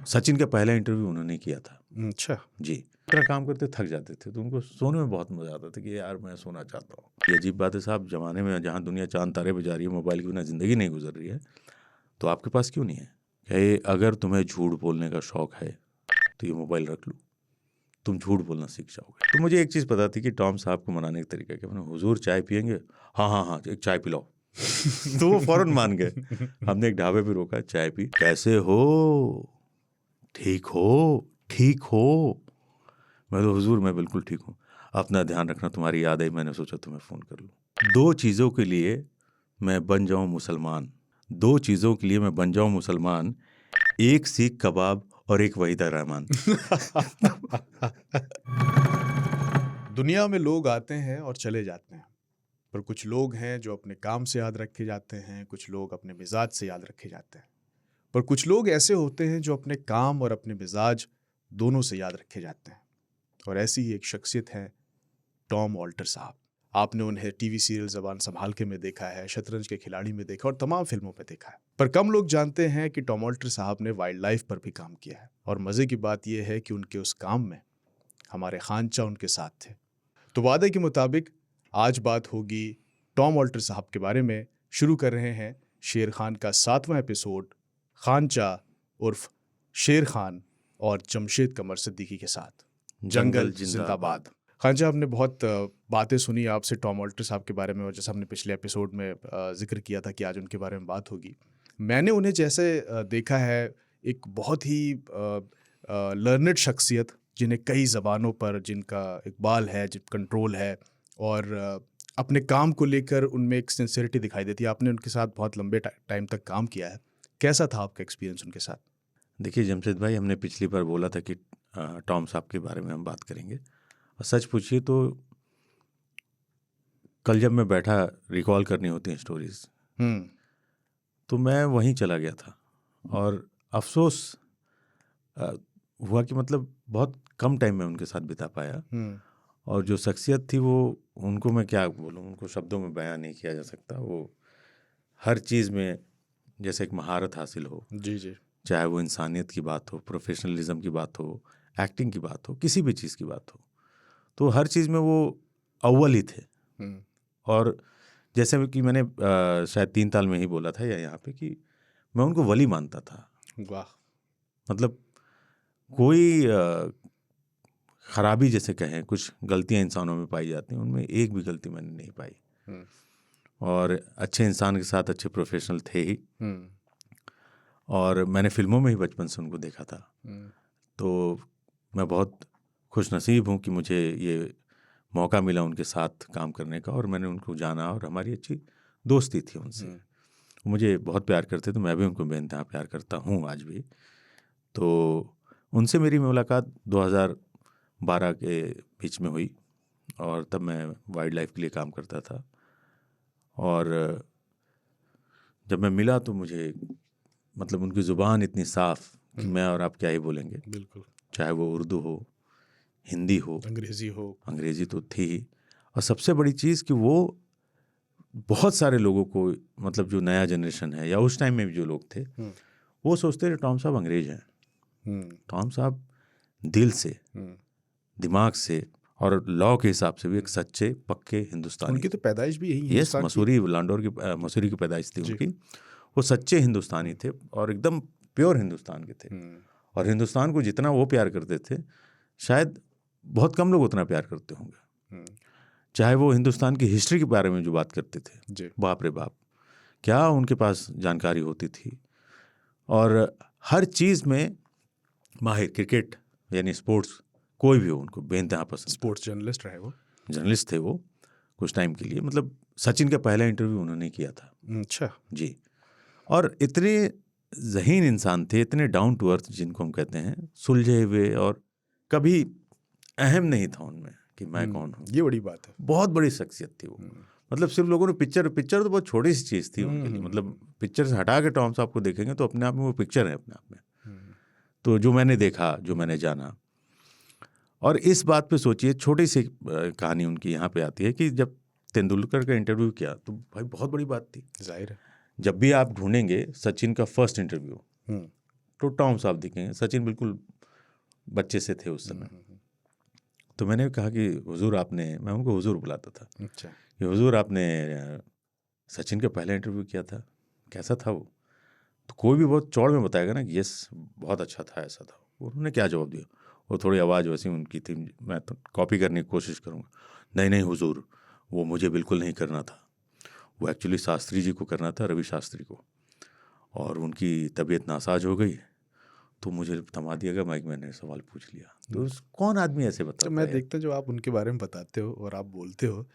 सचिन का पहला इंटरव्यू उन्होंने किया था। अच्छा जी, इतना काम करते थक जाते थे तो उनको सोने में बहुत मज़ा आता था कि यार मैं सोना चाहता हूँ। ये अजीब बात है साहब, ज़माने में जहाँ दुनिया चाँद तारे पे जा रही है, मोबाइल के बिना ज़िंदगी नहीं गुजर रही है, तो आपके पास क्यों नहीं है? कहे अगर तुम्हें झूठ बोलने का शौक़ है तो ये मोबाइल रख लो, तुम झूठ बोलना सीख जाओगे। तो मुझे एक चीज़ पता थी कि टॉम साहब को मनाने का तरीका क्या, मैंने हुजूर चाय पिएंगे? हाँ हाँ हाँ, एक चाय पिलाओ। तो वो फ़ौरन मान गए। हमने एक ढाबे पे रोका, चाय पी। कैसे हो? ठीक हो? ठीक हो? मैं तो हुजूर मैं बिल्कुल ठीक हूँ, अपना ध्यान रखना, तुम्हारी याद आई, मैंने सोचा तुम्हें फ़ोन कर लूँ। 2 चीज़ों के लिए मैं बन जाऊँ मुसलमान, 2 चीज़ों के लिए मैं बन जाऊँ मुसलमान, 1 सीख कबाब और 1 वहीदा रहमान। दुनिया में लोग आते हैं और चले जाते हैं, पर कुछ लोग हैं जो अपने काम से याद रखे जाते हैं, कुछ लोग अपने मिजाज से याद रखे जाते हैं, पर कुछ लोग ऐसे होते हैं जो अपने काम और अपने मिजाज दोनों से याद रखे जाते हैं। और ऐसी ही एक शख्सियत है टॉम ऑल्टर साहब। आपने उन्हें टीवी सीरियल ज़बान संभाल के में देखा है, शतरंज के खिलाड़ी में देखा और तमाम फिल्मों में देखा है, पर कम लोग जानते हैं कि टॉम ऑल्टर साहब ने वाइल्ड लाइफ पर भी काम किया है। और मज़े की बात यह है कि उनके उस काम में हमारे खानचा उनके साथ थे। तो वादे के मुताबिक आज बात होगी टॉम ऑल्टर साहब के बारे में। शुरू कर रहे हैं शेर खान का 7वां एपिसोड, खानचा उर्फ शेर खान और जमशेद कमर सिद्दीकी के साथ। जंगल जिंदाबाद। खानचा, हमने बहुत बातें सुनी आपसे टॉम ऑल्टर साहब के बारे में, और जैसा हमने पिछले एपिसोड में जिक्र किया था कि आज उनके बारे में बात होगी। मैंने उन्हें जैसे देखा है, एक बहुत ही लर्नेड शख्सियत, जिन्हें कई ज़बानों पर जिनका इकबाल है, जिन कंट्रोल है, और अपने काम को लेकर उनमें एक सिंसियरिटी दिखाई देती है। आपने उनके साथ बहुत लंबे टाइम तक काम किया है, कैसा था आपका एक्सपीरियंस उनके साथ? देखिए जमशेद भाई, हमने पिछली बार बोला था कि टॉम साहब के बारे में हम बात करेंगे, और सच पूछिए तो कल जब मैं बैठा रिकॉल करनी होती हैं स्टोरीज, तो मैं वहीं चला गया था, और अफसोस हुआ कि मतलब बहुत कम टाइम में उनके साथ बिता पाया। और जो शख्सियत थी वो, उनको मैं क्या बोलूँ, उनको शब्दों में बयां नहीं किया जा सकता। वो हर चीज़ में जैसे एक महारत हासिल हो, जी जी, चाहे वो इंसानियत की बात हो, प्रोफेशनलिज्म की बात हो, एक्टिंग की बात हो, किसी भी चीज़ की बात हो, तो हर चीज़ में वो अव्वल ही थे। और जैसे कि मैंने शायद 3 ताल में ही बोला था या यहाँ पे कि मैं उनको वली मानता था। वाह। मतलब कोई खराबी जैसे कहें, कुछ गलतियाँ इंसानों में पाई जाती हैं, उनमें एक भी गलती मैंने नहीं पाई। और अच्छे इंसान के साथ अच्छे प्रोफेशनल थे ही। और मैंने फिल्मों में ही बचपन से उनको देखा था। तो मैं बहुत खुशनसीब हूँ कि मुझे ये मौका मिला उनके साथ काम करने का, और मैंने उनको जाना, और हमारी अच्छी दोस्ती थी उनसे। मुझे बहुत प्यार करते, तो मैं भी उनको बेइंतहा प्यार करता हूँ आज भी। तो उनसे मेरी मुलाकात 2012 के बीच में हुई, और तब मैं वाइल्ड लाइफ के लिए काम करता था। और जब मैं मिला तो मुझे मतलब उनकी ज़ुबान इतनी साफ़ कि मैं और आप क्या ही बोलेंगे। बिल्कुल, चाहे वो उर्दू हो, हिंदी हो, अंग्रेज़ी तो थी ही, और सबसे बड़ी चीज़ कि वो बहुत सारे लोगों को, मतलब जो नया जनरेशन है या उस टाइम में भी जो लोग थे, वो सोचते थे टॉम साहब अंग्रेज हैं। टॉम साहब दिल से, दिमाग से और लॉ के हिसाब से भी एक सच्चे पक्के हिंदुस्तानी। उनकी तो पैदाइश भी यही है। यस, मसूरी, लांडोर की मसूरी की पैदाइश थी उनकी। वो सच्चे हिंदुस्तानी थे और एकदम प्योर हिंदुस्तान के थे। और हिंदुस्तान को जितना वो प्यार करते थे, शायद बहुत कम लोग उतना प्यार करते होंगे। चाहे वो हिंदुस्तान की हिस्ट्री के बारे में जो बात करते थे, बाप रे बाप, क्या उनके पास जानकारी होती थी। और हर चीज़ में माहिर, क्रिकेट यानी स्पोर्ट्स, कोई भी हो, उनको बेइंतहा पसंद। स्पोर्ट्स जर्नलिस्ट रहे वो, जर्नलिस्ट थे वो कुछ टाइम के लिए। मतलब सचिन का पहला इंटरव्यू उन्होंने किया था। अच्छा जी। और इतने ज़हीन इंसान थे, इतने डाउन टू अर्थ जिनको हम कहते हैं, सुलझे हुए, और कभी अहम नहीं था उनमें कि मैं कौन हूँ। ये बड़ी बात है। बहुत बड़ी शख्सियत थी वो। मतलब सिर्फ लोगों ने पिक्चर तो बहुत छोटी सी चीज़ थी उनके लिए। मतलब पिक्चर से हटा के टॉम साहब को देखेंगे तो अपने आप में वो पिक्चर है अपने आप में। तो जो मैंने देखा, जो मैंने जाना, और इस बात पे सोचिए, छोटी सी कहानी उनकी यहाँ पे आती है कि जब तेंदुलकर का इंटरव्यू किया तो भाई बहुत बड़ी बात थी। जाहिर है, जब भी आप ढूंढेंगे सचिन का फर्स्ट इंटरव्यू, तो टॉम साहब दिखेंगे। सचिन बिल्कुल बच्चे से थे उस समय। तो मैंने कहा कि हुजूर आपने, मैं उनको हुजूर बुलाता था, अच्छा। कि हुजूर आपने सचिन का पहला इंटरव्यू किया था, कैसा था वो? तो कोई भी बहुत चौड़ में बताएगा ना कि यस बहुत अच्छा था, ऐसा था। उन्होंने क्या जवाब दिया? वो थोड़ी आवाज़ वैसी उनकी थी, मैं तो कॉपी करने की कोशिश करूँगा, नहीं नहीं हुजूर, वो मुझे बिल्कुल नहीं करना था, वो एक्चुअली शास्त्री जी को करना था, रवि शास्त्री को, और उनकी तबीयत नासाज हो गई तो मुझे थमा दिया गया, माइक मैंने सवाल पूछ लिया। तो कौन आदमी ऐसे तो बताता मैं है? देखता हूँ जब आप उनके बारे में बताते हो और आप बोलते हो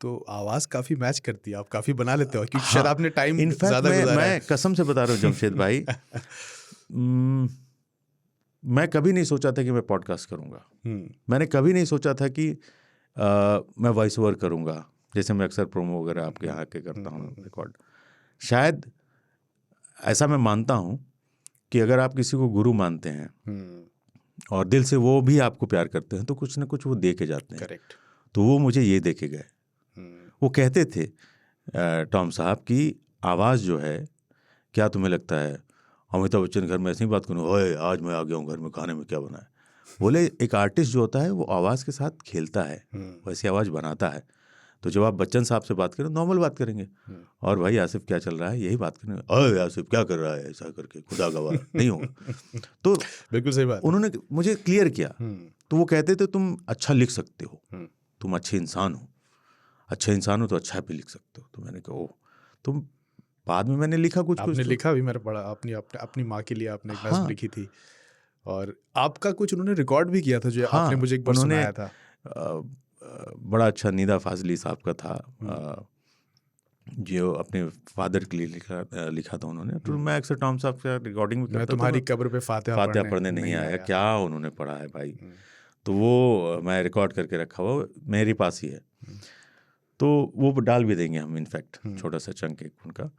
तो आवाज़ काफ़ी मैच करती है, आप काफ़ी बना लेते हो क्योंकि शायद हाँ, आपने टाइम इनफैक्ट ज़्यादा गुजारा मैं है। कसम से बता रहा हूँ जमशेद भाई, मैं कभी नहीं सोचा था कि मैं पॉडकास्ट करूँगा। मैंने कभी नहीं सोचा था कि मैं वॉइस ओवर करूँगा, जैसे मैं अक्सर प्रोमो वगैरह आपके यहाँ के करता हूँ रिकॉर्ड। शायद ऐसा मैं मानता हूँ कि अगर आप किसी को गुरु मानते हैं और दिल से वो भी आपको प्यार करते हैं तो कुछ ना कुछ वो दे के जाते हैं। करेक्ट। तो वो मुझे ये दे के गए। वो कहते थे टॉम साहब की आवाज़ जो है, क्या तुम्हें लगता है अमिताभ बच्चन घर में ऐसी बात करूँ, ओए आज मैं आ गया हूँ घर में, खाने में क्या बना है? बोले एक आर्टिस्ट जो होता है वो आवाज़ के साथ खेलता है, वैसी आवाज़ बनाता है। तो जब आप बच्चन साहब से बात करें नॉर्मल बात करेंगे, और भाई आसिफ क्या चल रहा है यही बात करेंगे, ओए आसिफ क्या कर रहा है, ऐसा करके खुदा गवाह नहीं होगा। तो बिल्कुल सही बात है। उन्होंने मुझे क्लियर किया। तो वो कहते थे तुम अच्छा लिख सकते हो, तुम अच्छे इंसान हो, अच्छे इंसान हो तो अच्छा भी लिख सकते हो। तो मैंने कहा ओह। तुम बाद में मैंने लिखा कुछ आपने तो। लिखा भी, मैंने पढ़ा, अपनी माँ के लिए आपने एक नज़्म हाँ लिखी थी और आपका कुछ उन्होंने रिकॉर्ड भी किया था जो हाँ, आपने मुझे एक बार उन्होंने सुनाया था। बड़ा अच्छा निदा फाजली साहब का था, जो अपने फादर के लिए लिखा था उन्होंने। तो मैं अक्सर टॉम साहब का रिकॉर्डिंग भी मैं करता, तो तुम्हारी मैं कब्र पे फातिहा फातिहा पढ़ने पढ़ने नहीं आया। आया। क्या उन्होंने पढ़ा है भाई? तो वो मैं रिकॉर्ड करके रखा हुआ मेरे पास ही है, तो वो डाल भी देंगे हम। इनफैक्ट छोटा सा चंक एक उनका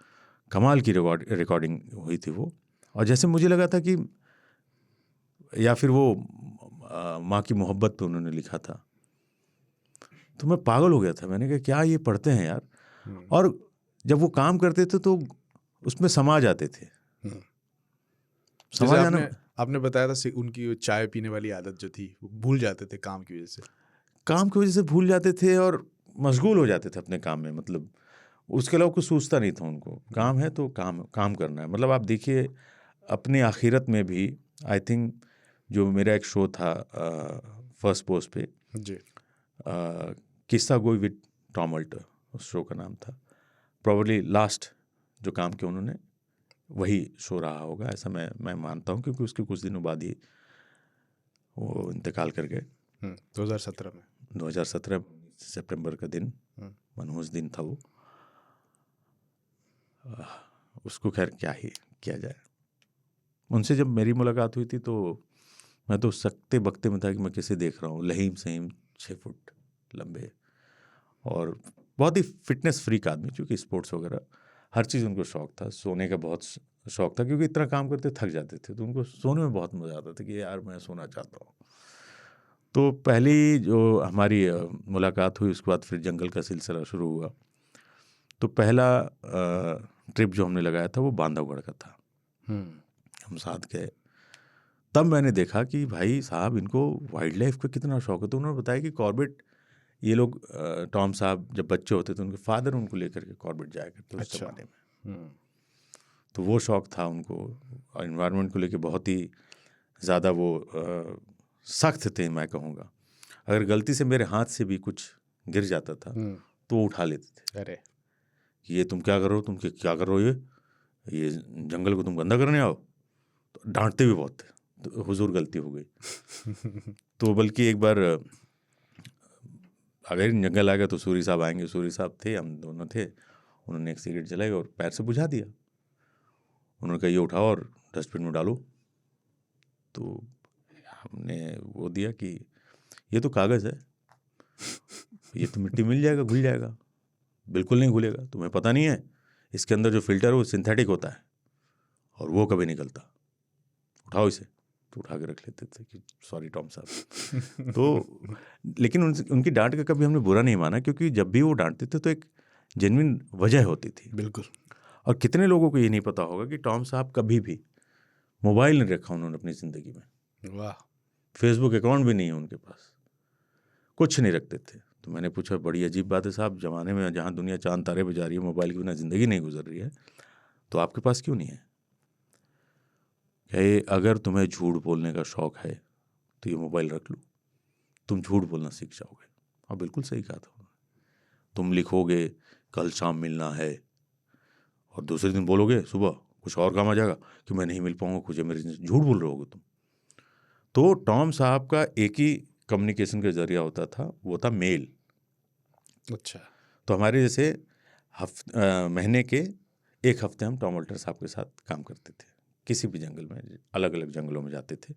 कमाल की रिकॉर्डिंग हुई थी वो। और जैसे मुझे लगा था कि, या फिर वो माँ की मोहब्बत पे उन्होंने लिखा था, तो मैं पागल हो गया था। मैंने कहा क्या ये पढ़ते हैं यार। और जब वो काम करते थे तो उसमें समा जाते थे। जैसे समा जाना, आपने बताया था उनकी चाय पीने वाली आदत जो थी वो भूल जाते थे काम की वजह से। काम की वजह से भूल जाते थे और मशगूल हो जाते थे अपने काम में। मतलब उसके अलावा कुछ सोचता नहीं था उनको। काम है तो काम काम करना है। मतलब आप देखिए अपनी आखिरत में भी, आई थिंक जो मेरा एक शो था फर्स्ट पोस्ट पे, जी। किस्सा गोई विद टॉम अल्टर, उस शो का नाम था। प्रॉब्ली लास्ट जो काम किया उन्होंने वही शो रहा होगा, ऐसा मैं मानता हूँ, क्योंकि उसके कुछ दिनों बाद ही वो इंतकाल कर गए 2017 में। 2017 सितंबर का दिन, मनहूस दिन था वो। उसको खैर क्या ही किया जाए। उनसे जब मेरी मुलाकात हुई थी तो मैं तो सकते बकते में था कि मैं किसे देख रहा हूँ। लहीम सहीम 6 फुट लंबे और बहुत ही फिटनेस फ्रीक आदमी, क्योंकि स्पोर्ट्स वगैरह हर चीज़ उनको शौक था। सोने का बहुत शौक था, क्योंकि इतना काम करते थक जाते थे तो उनको सोने में बहुत मज़ा आता था कि यार मैं सोना चाहता हूँ। तो पहली जो हमारी मुलाकात हुई, उसके बाद फिर जंगल का सिलसिला शुरू हुआ। तो पहला ट्रिप जो हमने लगाया था वो बांधवगढ़ का था। हम साथ गए, तब मैंने देखा कि भाई साहब इनको वाइल्ड लाइफ का कितना शौक है। तो उन्होंने बताया कि कॉर्बेट, ये लोग टॉम साहब जब बच्चे होते थे उनके फादर उनको लेकर के कॉर्बेट जाया करते उस जमाने में। तो वो शौक था उनको, और इन्वायरमेंट को लेकर बहुत ही ज़्यादा वो सख्त थे, मैं कहूँगा। अगर गलती से मेरे हाथ से भी कुछ गिर जाता था तो वो उठा लेते थे। अरे कि ये तुम क्या कर रहे हो, तुम क्या कर रहे हो, ये जंगल को तुम गंदा करने आओ। तो डांटते भी बहुत थे। तो हुजूर गलती हो गई। तो बल्कि एक बार अगर जंगल आ गया तो सूरी साहब आएंगे। सूरी साहब थे, हम दोनों थे। उन्होंने एक सिगरेट जलाई और पैर से बुझा दिया। उन्होंने कहा ये उठाओ और डस्टबिन में डालो। तो हमने वो दिया कि ये तो कागज़ है, ये तो मिट्टी मिल जाएगा, घुल जाएगा। बिल्कुल नहीं घुलेगा, तुम्हें पता नहीं है इसके अंदर जो फिल्टर है वो सिंथेटिक होता है और वो कभी निकलता। उठाओ इसे। तो उठा के रख लेते थे कि सॉरी टॉम साहब। तो लेकिन उनकी डांट का कभी हमने बुरा नहीं माना, क्योंकि जब भी वो डांटते थे तो एक जेन्युइन वजह होती थी। बिल्कुल। और कितने लोगों को ये नहीं पता होगा कि टॉम साहब कभी भी मोबाइल नहीं रखा उन्होंने अपनी ज़िंदगी में, वाह। फेसबुक अकाउंट भी नहीं है उनके पास, कुछ नहीं रखते थे। तो मैंने पूछा बड़ी अजीब बात है साहब, ज़माने में जहाँ दुनिया चांद तारे पे जा रही है, मोबाइल के बिना ज़िंदगी नहीं गुजर रही है, तो आपके पास क्यों नहीं है? कहे अगर तुम्हें झूठ बोलने का शौक़ है तो ये मोबाइल रख लो, तुम झूठ बोलना सीख जाओगे। और बिल्कुल सही कहा था उन्होंने। तुम लिखोगे कल शाम मिलना है और दूसरे दिन बोलोगे सुबह कुछ और काम आ जाएगा कि मैं नहीं मिल पाऊंगा, कुछ इमरजेंसी, झूठ बोल रहे होगे तुम। तो टॉम साहब का एक ही कम्युनिकेशन का जरिया होता था, वो था मेल। अच्छा। तो हमारे जैसे महीने के एक हफ्ते हम टॉम वॉल्टर साहब के साथ काम करते थे, किसी भी जंगल में, अलग अलग जंगलों में जाते थे।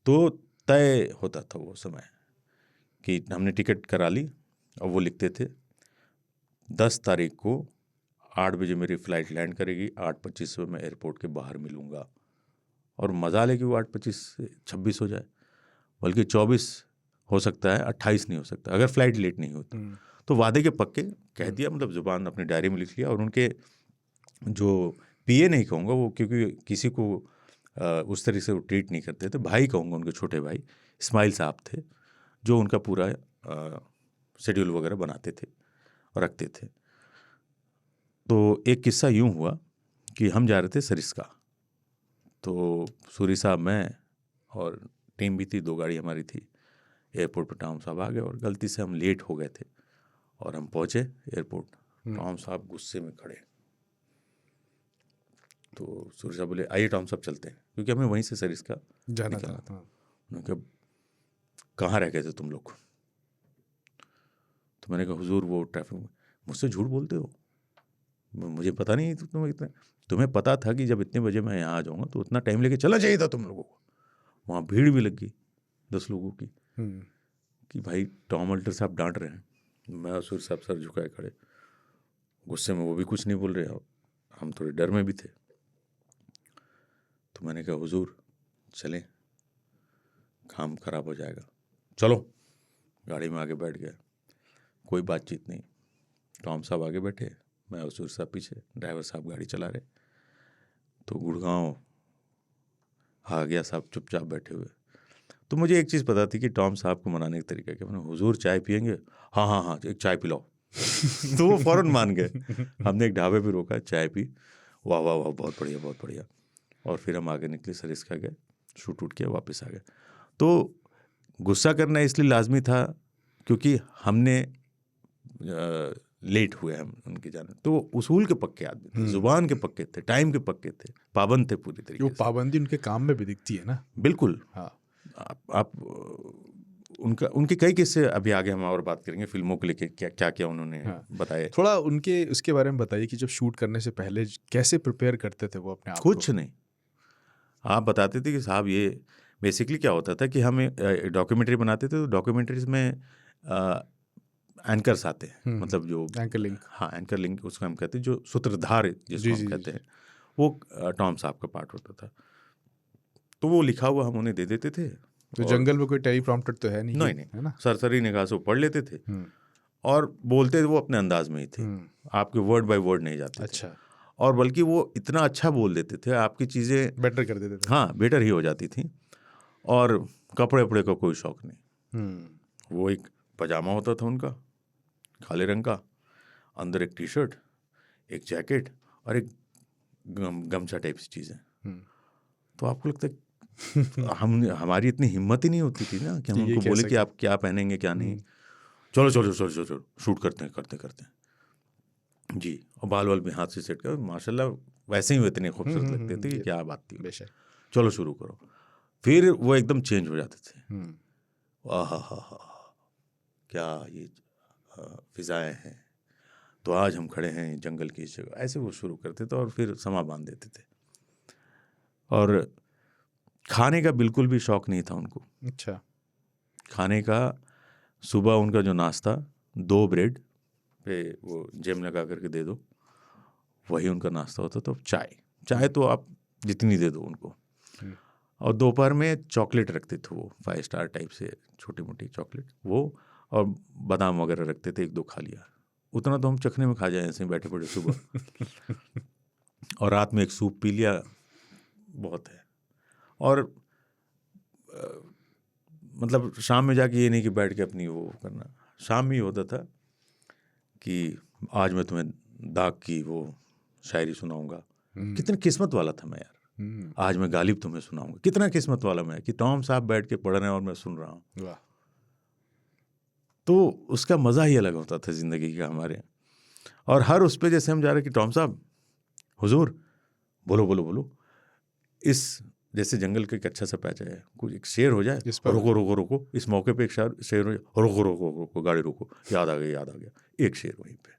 तो तय होता था वो समय कि हमने टिकट करा ली और वो लिखते थे 10 तारीख को 8 बजे मेरी फ़्लाइट लैंड करेगी, 8:25 पे मैं एयरपोर्ट के बाहर मिलूँगा। और मज़ा ले कि वो 8:25 से 26 हो जाए, बल्कि 24 हो सकता है, 28 नहीं हो सकता अगर फ़्लाइट लेट नहीं होती। तो वादे के पक्के कह दिया, मतलब ज़ुबान अपनी डायरी में लिख लिया। और उनके जो पीए नहीं कहूँगा वो, क्योंकि किसी को उस तरह से वो ट्रीट नहीं करते थे, भाई कहूँगा, उनके छोटे भाई इस्माइल साहब थे, जो उनका पूरा शेड्यूल वगैरह बनाते थे और रखते थे। तो एक किस्सा यूँ हुआ कि हम जा रहे थे सरिस्का, तो सूरी साहब, मैं और टीम भी थी, 2 गाड़ी हमारी थी। एयरपोर्ट पर टॉम साहब आ गए और गलती से हम लेट हो गए थे और हम पहुँचे एयरपोर्ट। टॉम साहब गुस्से में खड़े। तो सूरी साहब बोले आइए टॉम साहब चलते हैं, क्योंकि हमें वहीं से सरिस्का जाना निकलना था। उन्होंने कहा कहाँ रह गए थे तुम लोग? तो मैंने कहा हुजूर वो ट्रैफिक में। मुझसे झूठ बोलते हो, मुझे पता नहीं तुम्हें पता था कि जब इतने बजे मैं यहाँ आ जाऊँगा तो उतना टाइम लेके चला चाहिए था तुम लोगों को। वहाँ भीड़ भी लग गई 10 लोगों की कि भाई टॉम वॉल्टर साहब डांट रहे हैं। मैं और सूरी साहब सर झुकाए खड़े, गुस्से में वो भी कुछ नहीं बोल रहे, हम थोड़े डर में भी थे। तो मैंने कहा हुजूर चलें, काम खराब हो जाएगा, चलो। गाड़ी में आगे बैठ गया, कोई बातचीत नहीं। टॉम साहब आगे बैठे, मैं और सूरी साहब पीछे, ड्राइवर साहब गाड़ी चला रहे। तो गुड़गांव आ गया, साहब चुपचाप बैठे हुए। तो मुझे एक चीज़ पता थी कि टॉम साहब को मनाने का तरीका क्या। मैंने हुजूर चाय पियेंगे? हाँ हाँ हाँ एक चाय पिलाओ। तो वो फ़ौरन मान गए। हमने एक ढाबे पे रोका, चाय पी, वाह वाह वाह बहुत बढ़िया बहुत बढ़िया। और फिर हम आगे निकले, सरिस्का गए, शूट उट किया, वापस आ गए। तो गुस्सा करना इसलिए लाजमी था क्योंकि हमने लेट हुए हम उनके जाने। तो उसूल के पक्के आदमी थे, जुबान के पक्के थे, टाइम के पक्के थे, पाबंद थे पूरी तरीके वो से। पाबंदी उनके काम में भी दिखती है ना। बिल्कुल। हाँ। आप उनके कई किस्से अभी आगे हम और बात करेंगे, फिल्मों को लेके क्या क्या उन्होंने बताए। थोड़ा उनके उसके बारे में बताइए कि जब शूट करने से पहले कैसे प्रिपेयर करते थे वो अपने आप को? कुछ नहीं, आप बताते थे कि साहब ये बेसिकली क्या होता था कि हम डॉक्यूमेंट्री बनाते थे। तो डॉक्यूमेंट्रीज में एंकर्स आते हैं, मतलब जो एंकर लिंक। हाँ एंकर लिंक उसको हम कहते हैं, जो सूत्रधार जिसको हम कहते हैं, वो टॉम साहब का पार्ट होता था। तो वो लिखा हुआ हम उन्हें दे देते थे। तो जंगल में कोई टेलीप्रॉम्प्टर तो है नहीं? नहीं है ना? सरसरी निगाह से वो पढ़ लेते थे और बोलते वो अपने अंदाज में ही थे, आपके वर्ड बाय वर्ड नहीं जाते थे। और बल्कि वो इतना अच्छा बोल देते थे, आपकी चीज़ें बेटर कर देते थे। हाँ बेटर ही हो जाती थी। और कपड़े वपड़े का कोई शौक नहीं। वो एक पजामा होता था उनका काले रंग का, अंदर एक टी शर्ट, एक जैकेट और एक गमछा टाइप सी चीज़ें। तो आपको लगता है हमारी इतनी हिम्मत ही नहीं होती थी ना कि हम उनको बोले कि आप क्या पहनेंगे क्या नहीं। चलो चलो चलो चलो चलो शूट करते हैं जी। और बाल वाल भी हाथ से सेट कर, माशाल्लाह वैसे ही वो इतने खूबसूरत लगते थे कि क्या बात थी। चलो शुरू करो। फिर वो एकदम चेंज हो जाते थे। आहा हा क्या ये फिजाएं हैं। तो आज हम खड़े हैं जंगल की जगह, ऐसे वो शुरू करते थे और फिर समा बांध देते थे। और खाने का बिल्कुल भी शौक नहीं था उनको। अच्छा। खाने का सुबह उनका जो नाश्ता, 2 ब्रेड पे वो जेम लगा करके दे दो, वही उनका नाश्ता होता। तो चाय तो आप जितनी दे दो उनको। और दोपहर में चॉकलेट रखते थे वो, 5 स्टार टाइप से छोटी मोटी चॉकलेट वो, और बादाम वगैरह रखते थे, 1-2 खा लिया। उतना तो हम चखने में खा जाए ऐसे ही बैठे पड़े सुबह। और रात में एक सूप पी लिया, बहुत है। और मतलब शाम में जाके ये नहीं कि बैठ के अपनी वो करना, शाम में ही होता था कि आज मैं तुम्हें दाग की वो शायरी सुनाऊंगा। कितनी किस्मत वाला था मैं यार। आज मैं गालिब तुम्हें सुनाऊंगा। कितना किस्मत वाला मैं कि टॉम साहब बैठ के पढ़ रहे हैं और मैं सुन रहा हूँ। वाह। तो उसका मज़ा ही अलग होता था ज़िंदगी का हमारे। और हर उस पे जैसे हम जा रहे कि टॉम साहब, हुजूर, बोलो बोलो बोलो, इस जैसे जंगल का एक अच्छा सा पैच है, कुछ एक शेर हो जाए, रोको रोको रोको, इस मौके पे एक शेर हो जाए, रोको रोको रोको, गाड़ी रोको, याद आ गया, एक शेर वहीं पे।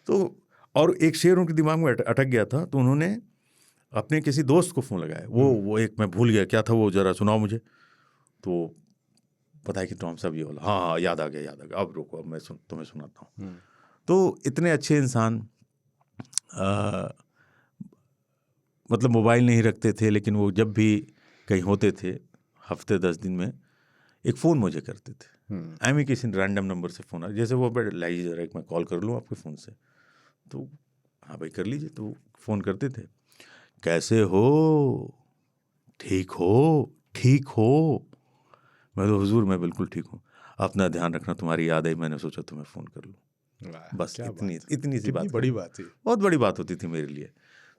तो और एक शेर उनके दिमाग में अटक गया था, तो उन्होंने अपने किसी दोस्त को फ़ोन लगाया, वो एक मैं भूल गया क्या था वो, ज़रा सुनाओ मुझे। तो पता है कि टॉम साहब ये बोला, हाँ याद आ गया, अब रुको, अब मैं तुम्हें सुनाता हूँ। तो इतने अच्छे इंसान, मतलब मोबाइल नहीं रखते थे, लेकिन वो जब भी कहीं होते थे हफ्ते 10 दिन में एक फ़ोन मुझे करते थे। आई किसी रैंडम नंबर से फ़ोन आ, जैसे वो लाइए ज़रा एक मैं कॉल कर लूँ आपके फ़ोन से, तो हाँ भाई कर लीजिए। तो फ़ोन करते थे, कैसे हो, ठीक हो। मैं तो हुजूर मैं बिल्कुल ठीक हूँ, अपना ध्यान रखना, तुम्हारी याद आई, मैंने सोचा तुम्हें फ़ोन कर लूँ। बस इतनी सी बात, बड़ी बात है, बहुत बड़ी बात होती थी मेरे लिए।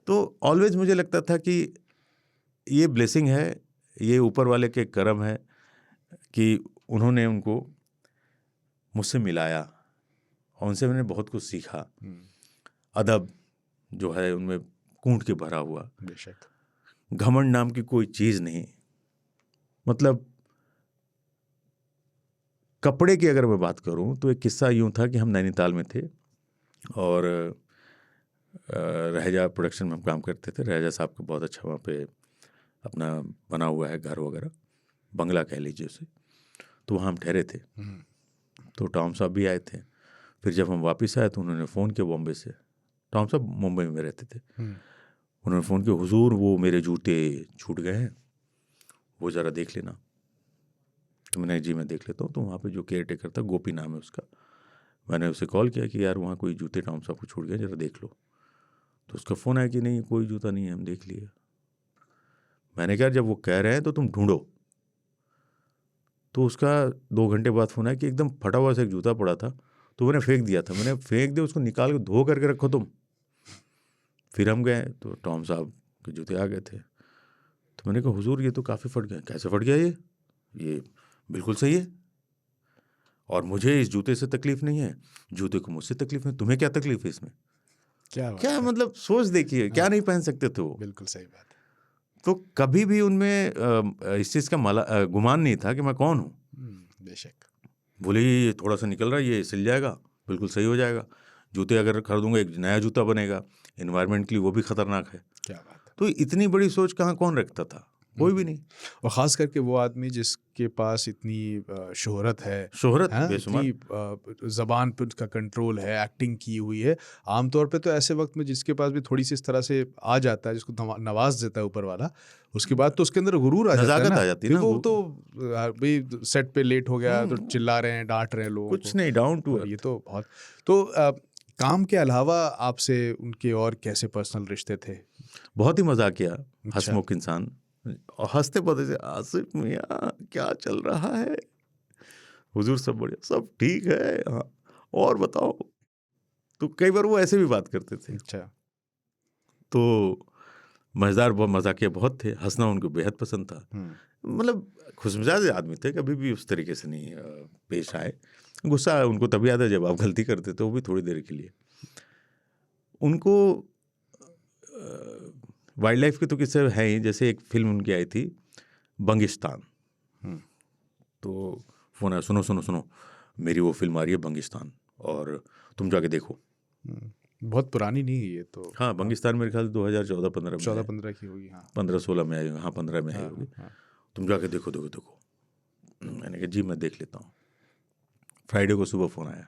तो ऑलवेज मुझे लगता था कि ये ब्लेसिंग है, ये ऊपर वाले के करम है कि उन्होंने उनको मुझसे मिलाया और उनसे मैंने बहुत कुछ सीखा। अदब जो है उनमें कूट के भरा हुआ, बेशक। घमंड नाम की कोई चीज़ नहीं। मतलब कपड़े की अगर मैं बात करूं तो एक किस्सा यूं था कि हम नैनीताल में थे और रहेजा प्रोडक्शन में हम काम करते थे। रहेजा साहब का बहुत अच्छा वहाँ पे अपना बना हुआ है घर वगैरह, बंगला कह लीजिए उसे। तो वहाँ हम ठहरे थे, तो टॉम साहब भी आए थे। फिर जब हम वापस आए तो उन्होंने फ़ोन किया बॉम्बे से, टॉम साहब मुंबई में रहते थे, उन्होंने फ़ोन किया, हुजूर वो मेरे जूते छूट गए हैं, वो ज़रा देख लेना। तो मैंने जी मैं देख लेता हूँ। तो वहाँ पे जो केयर टेकर था, गोपी नाम है उसका, मैंने उसे कॉल किया कि यार वहाँ कोई जूते टॉम साहब को छूट गए, ज़रा देख लो। तो उसका फ़ोन आया कि नहीं कोई जूता नहीं है, हम देख लिए। मैंने कहा जब वो कह रहे हैं तो तुम ढूंढो। तो उसका 2 घंटे बाद फ़ोन आया कि एकदम फटा हुआ सा एक जूता पड़ा था, तो मैंने फेंक दिया था। मैंने फेंक दिया, उसको निकाल के धो करके रखो तुम। फिर हम गए तो टॉम साहब के जूते आ गए थे। तो मैंने कहा हुजूर ये तो काफ़ी फट गया। कैसे फट गया ये बिल्कुल सही है, और मुझे इस जूते से तकलीफ नहीं है, जूते को मुझसे तकलीफ है, तुम्हें क्या तकलीफ है इसमें? क्या मतलब सोच देखिए, क्या नहीं पहन सकते थे वो। बिल्कुल सही बात। तो कभी भी उनमें इस चीज़ का गुमान नहीं था कि मैं कौन हूँ। बेशक। बोले ये थोड़ा सा निकल रहा है, ये सिल जाएगा, बिल्कुल सही हो जाएगा। जूते अगर खरीदूंगा एक नया जूता बनेगा, एनवायरनमेंट के लिए वो भी खतरनाक है। क्या बात है। तो इतनी बड़ी सोच कहाँ कौन रखता था, कोई भी नहीं। और ख़ास करके वो आदमी जिसके पास इतनी शोहरत है, शोहरत इतनी ज़बान पे उसका कंट्रोल है, एक्टिंग की हुई है। आमतौर पे तो ऐसे वक्त में जिसके पास भी थोड़ी सी इस तरह से आ जाता है, जिसको नवाज देता है ऊपर वाला, उसके बाद तो उसके अंदर गुरूर आ जाता है ना। आ जाती है ना, वो तो भाई सेट पे लेट हो गया तो चिल्ला रहे हैं, डांट रहे हैं लोगों को, कुछ नहीं, डाउन टू अर्थ। ये तो बहुत। तो काम के अलावा आपसे उनके और कैसे पर्सनल रिश्ते थे? बहुत ही मजाकिया, हंसमुख इंसान, और हंसते पौधे से, आसिफ मियाँ क्या चल रहा है, हुजूर सब बढ़िया, सब ठीक है, हाँ और बताओ। तो कई बार वो ऐसे भी बात करते थे। अच्छा। तो मज़ेदार, बहुत मजाकिया बहुत थे, हंसना उनको बेहद पसंद था। मतलब खुशमिजाज आदमी थे, कभी भी उस तरीके से नहीं पेश आए। गुस्सा उनको तभी आता है जब आप गलती करते थे, वो भी थोड़ी देर के लिए। उनको वाइल्ड लाइफ के तो किस्से हैं ही, जैसे एक फिल्म उनकी आई थी बंगिस्तान। तो फ़ोन आया, सुनो सुनो सुनो, मेरी वो फिल्म आ रही है बंगिस्तान, और तुम जाके देखो। बहुत पुरानी नहीं है ये तो। हाँ, बंगिस्तान मेरे ख्याल 2014-15 में, 14-15 की होगी। हाँ, 15-16 में आई, हाँ 15 में आई होगी। तुम जाके देखो देखो देखो। मैंने कहा जी मैं देख लेता हूँ। फ्राइडे को सुबह फ़ोन आया,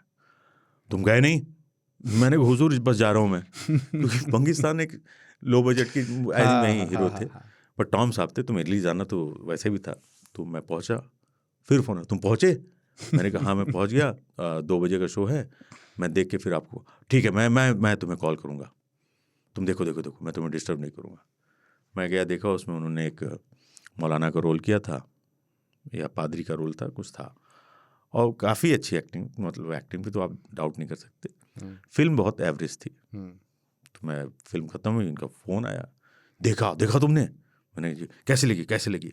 तुम गए नहीं? मैंने कहा हुजूर बस जा रहा हूँ मैं, क्योंकि बंगिस्तान एक लो बजट की, ऐसी में ही हीरो थे, पर टॉम साहब थे तो मेरे लिए जाना तो वैसे भी था। तो मैं पहुँचा, फिर फ़ोन आया, तुम पहुँचे? मैंने कहा हाँ मैं पहुँच गया, 2 बजे का शो है, मैं देख के फिर आपको, ठीक है मैं तुम्हें कॉल करूँगा, तुम देखो देखो देखो, मैं तुम्हें डिस्टर्ब नहीं करूँगा। मैं गया, देखा, उसमें उन्होंने एक मौलाना का रोल किया था या पादरी का रोल था, कुछ था, और काफ़ी अच्छी एक्टिंग, मतलब एक्टिंग पे तो आप डाउट नहीं कर सकते। फिल्म बहुत एवरेज थी। तो मैं फिल्म ख़त्म हुई, इनका फ़ोन आया, देखा देखा तुमने? मैंने जी कैसे लगी, कैसे लगी?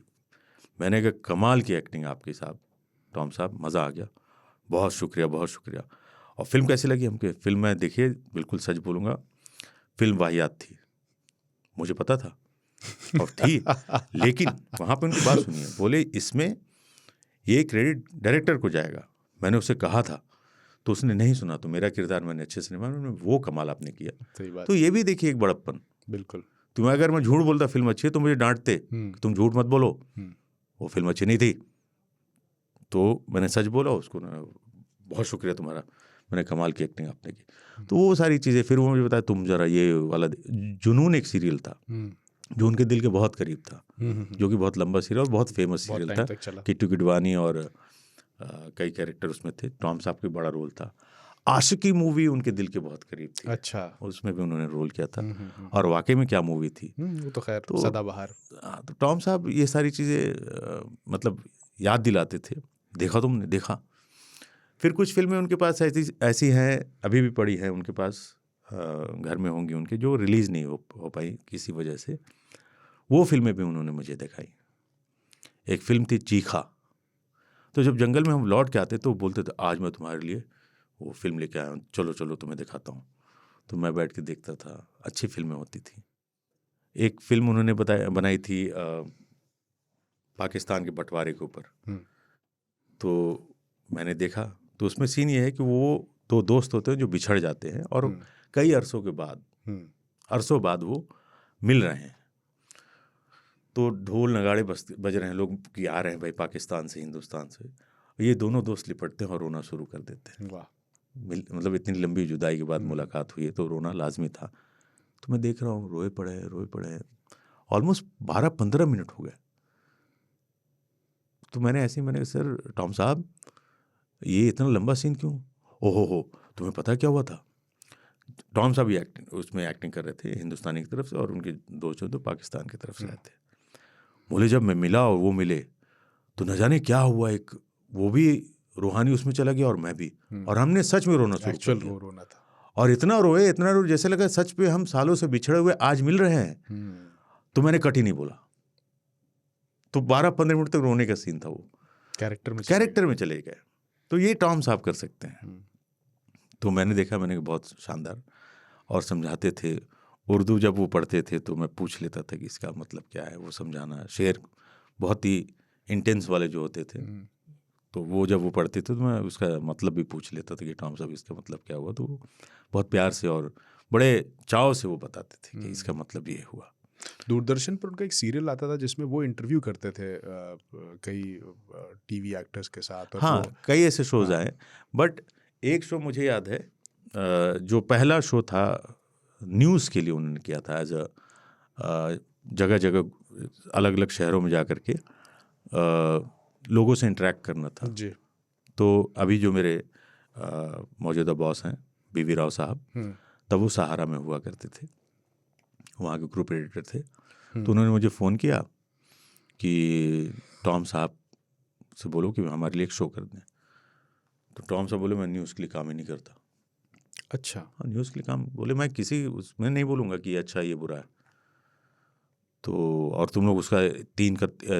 मैंने कहा कमाल की एक्टिंग आपकी साहब, टॉम साहब, मज़ा आ गया, बहुत शुक्रिया, बहुत शुक्रिया। और फिल्म कैसी लगी हमको? फिल्म में देखिए, बिल्कुल सच बोलूँगा, फिल्म वाहियात थी, मुझे पता था और थी, लेकिन वहाँ पे उनकी बात सुनिए, बोले इसमें ये क्रेडिट डायरेक्टर को जाएगा। मैंने उसे कहा था तो उसने नहीं सुना, तो मेरा किरदार मैंने अच्छे से निभाया, वो कमाल आपने किया। सही बात। तो ये भी देखिए एक बड़प्पन। बिल्कुल। तुम्हें अगर मैं झूठ बोलता फिल्म अच्छी है तो मुझे डांटते, तुम झूठ मत बोलो, वो फिल्म अच्छी नहीं थी। तो मैंने सच बोला उसको, ना बहुत शुक्रिया तुम्हारा, मैंने कमाल की एक्टिंग आपने की। तो वो सारी चीज़ें, फिर वो मुझे बताया तुम जरा ये वाला जुनून एक सीरियल था जो उनके दिल के बहुत करीब था, जो कि बहुत लंबा सीरियल और बहुत फेमस सीरियल था, किट्टू किडवानी और कई कैरेक्टर उसमें थे। टॉम साहब का बड़ा रोल था। आशिकी मूवी उनके दिल के बहुत करीब थी। अच्छा। उसमें भी उन्होंने रोल किया था और वाकई में क्या मूवी थी। वो तो खैर तो सदाबहार। तो टॉम साहब ये सारी चीज़ें मतलब याद दिलाते थे, देखा तुमने, देखा। फिर कुछ फिल्में उनके पास ऐसी हैं, अभी भी पड़ी हैं उनके पास, घर में होंगी उनके, जो रिलीज़ नहीं हो पाई किसी वजह से। वो फिल्में भी उन्होंने मुझे दिखाई। एक फिल्म थी चीखा। तो जब जंगल में हम लौट के आते तो बोलते थे आज मैं तुम्हारे लिए वो फिल्म लेके आया हूँ, चलो चलो तुम्हें दिखाता हूँ। तो मैं बैठ के देखता था, अच्छी फिल्में होती थी। एक फिल्म उन्होंने बनाई थी पाकिस्तान के बंटवारे के ऊपर। तो मैंने देखा, तो उसमें सीन ये है कि वो दो दोस्त होते हैं जो बिछड़ जाते हैं और कई अरसों बाद वो मिल रहे हैं। तो ढोल नगाड़े बज रहे हैं, लोग कि आ रहे हैं भाई पाकिस्तान से, हिंदुस्तान से। ये दोनों दोस्त लिपटते हैं और रोना शुरू कर देते हैं। वाह। मतलब इतनी लंबी जुदाई के बाद मुलाकात हुई है तो रोना लाजमी था। तो मैं देख रहा हूँ, रोए पड़े हैं, ऑलमोस्ट 12-15 मिनट हो गए। तो मैंने सर टॉम साहब ये इतना लंबा सीन क्यों? ओहो हो, तुम्हें पता क्या हुआ था? टॉम साहब ये उसमें एक्टिंग कर रहे थे हिंदुस्तानी की तरफ से, और उनके दोस्त जो थे पाकिस्तान की तरफ से आए थे। बोले जब मैं मिला और वो मिले तो न जाने क्या हुआ, एक वो भी रूहानी उसमें चला गया और मैं भी, और हमने सच में रोना शुरू कर दिया। रोना था। और इतना रोए जैसे लगा सच पे हम सालों से बिछड़े हुए आज मिल रहे हैं। तो मैंने कट ही नहीं बोला। तो 12-15 मिनट तक रोने का सीन था। वो कैरेक्टर में चले गए। तो ये टॉम साहब कर सकते हैं। तो मैंने देखा, मैंने बहुत शानदार, और समझाते थे। उर्दू जब वो पढ़ते थे तो मैं पूछ लेता था कि इसका मतलब क्या है, वो समझाना। शेर बहुत ही इंटेंस वाले जो होते थे, तो वो जब वो पढ़ते थे तो मैं उसका मतलब भी पूछ लेता था कि टॉम साहब इसका मतलब क्या हुआ। तो वो बहुत प्यार से और बड़े चाव से वो बताते थे कि इसका मतलब ये हुआ। दूरदर्शन पर उनका एक सीरियल आता था जिसमें वो इंटरव्यू करते थे कई टीवी एक्टर्स के साथ। और हाँ, कई ऐसे शोज आए, बट एक शो मुझे याद है, जो पहला शो था न्यूज़ के लिए उन्होंने किया था, एज जगह जगह अलग अलग शहरों में जा कर के लोगों से इंटरेक्ट करना था जी। तो अभी जो मेरे मौजूदा बॉस हैं बीवी राव साहब, तब वो सहारा में हुआ करते थे, वहाँ के ग्रुप एडिटर थे। तो उन्होंने मुझे फ़ोन किया कि टॉम साहब से बोलो कि हमारे लिए एक शो कर दें। तो टॉम साहब बोले मैं न्यूज़ के लिए काम ही नहीं करता। अच्छा। हाँ, न्यूज़ के लिए काम, बोले मैं किसी उसमें नहीं बोलूँगा कि ये अच्छा ये बुरा है। तो और तुम लोग उसका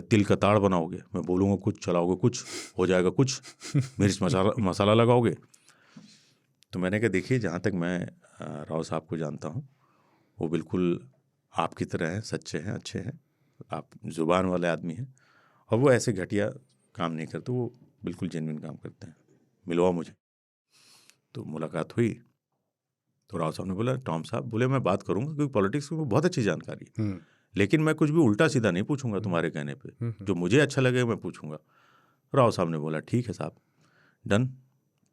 तिल का ताड़ बनाओगे, मैं बोलूँगा कुछ, चलाओगे कुछ, हो जाएगा कुछ, मिर्च मसाला लगाओगे। तो मैंने कहा देखिए, जहाँ तक मैं राव साहब को जानता हूँ वो बिल्कुल आपकी तरह हैं, सच्चे हैं, अच्छे हैं, आप ज़ुबान वाले आदमी हैं, और वो ऐसे घटिया काम नहीं करते, वो बिल्कुल जेन्युइन काम करते हैं, मिलवाओ मुझे। तो मुलाकात हुई तो राव साहब ने बोला, टॉम साहब बोले मैं बात करूँगा क्योंकि पॉलिटिक्स में बहुत अच्छी जानकारी है, लेकिन मैं कुछ भी उल्टा सीधा नहीं पूछूंगा तुम्हारे कहने पे, जो मुझे अच्छा लगेगा मैं पूछूंगा। राव साहब ने बोला ठीक है साहब, डन।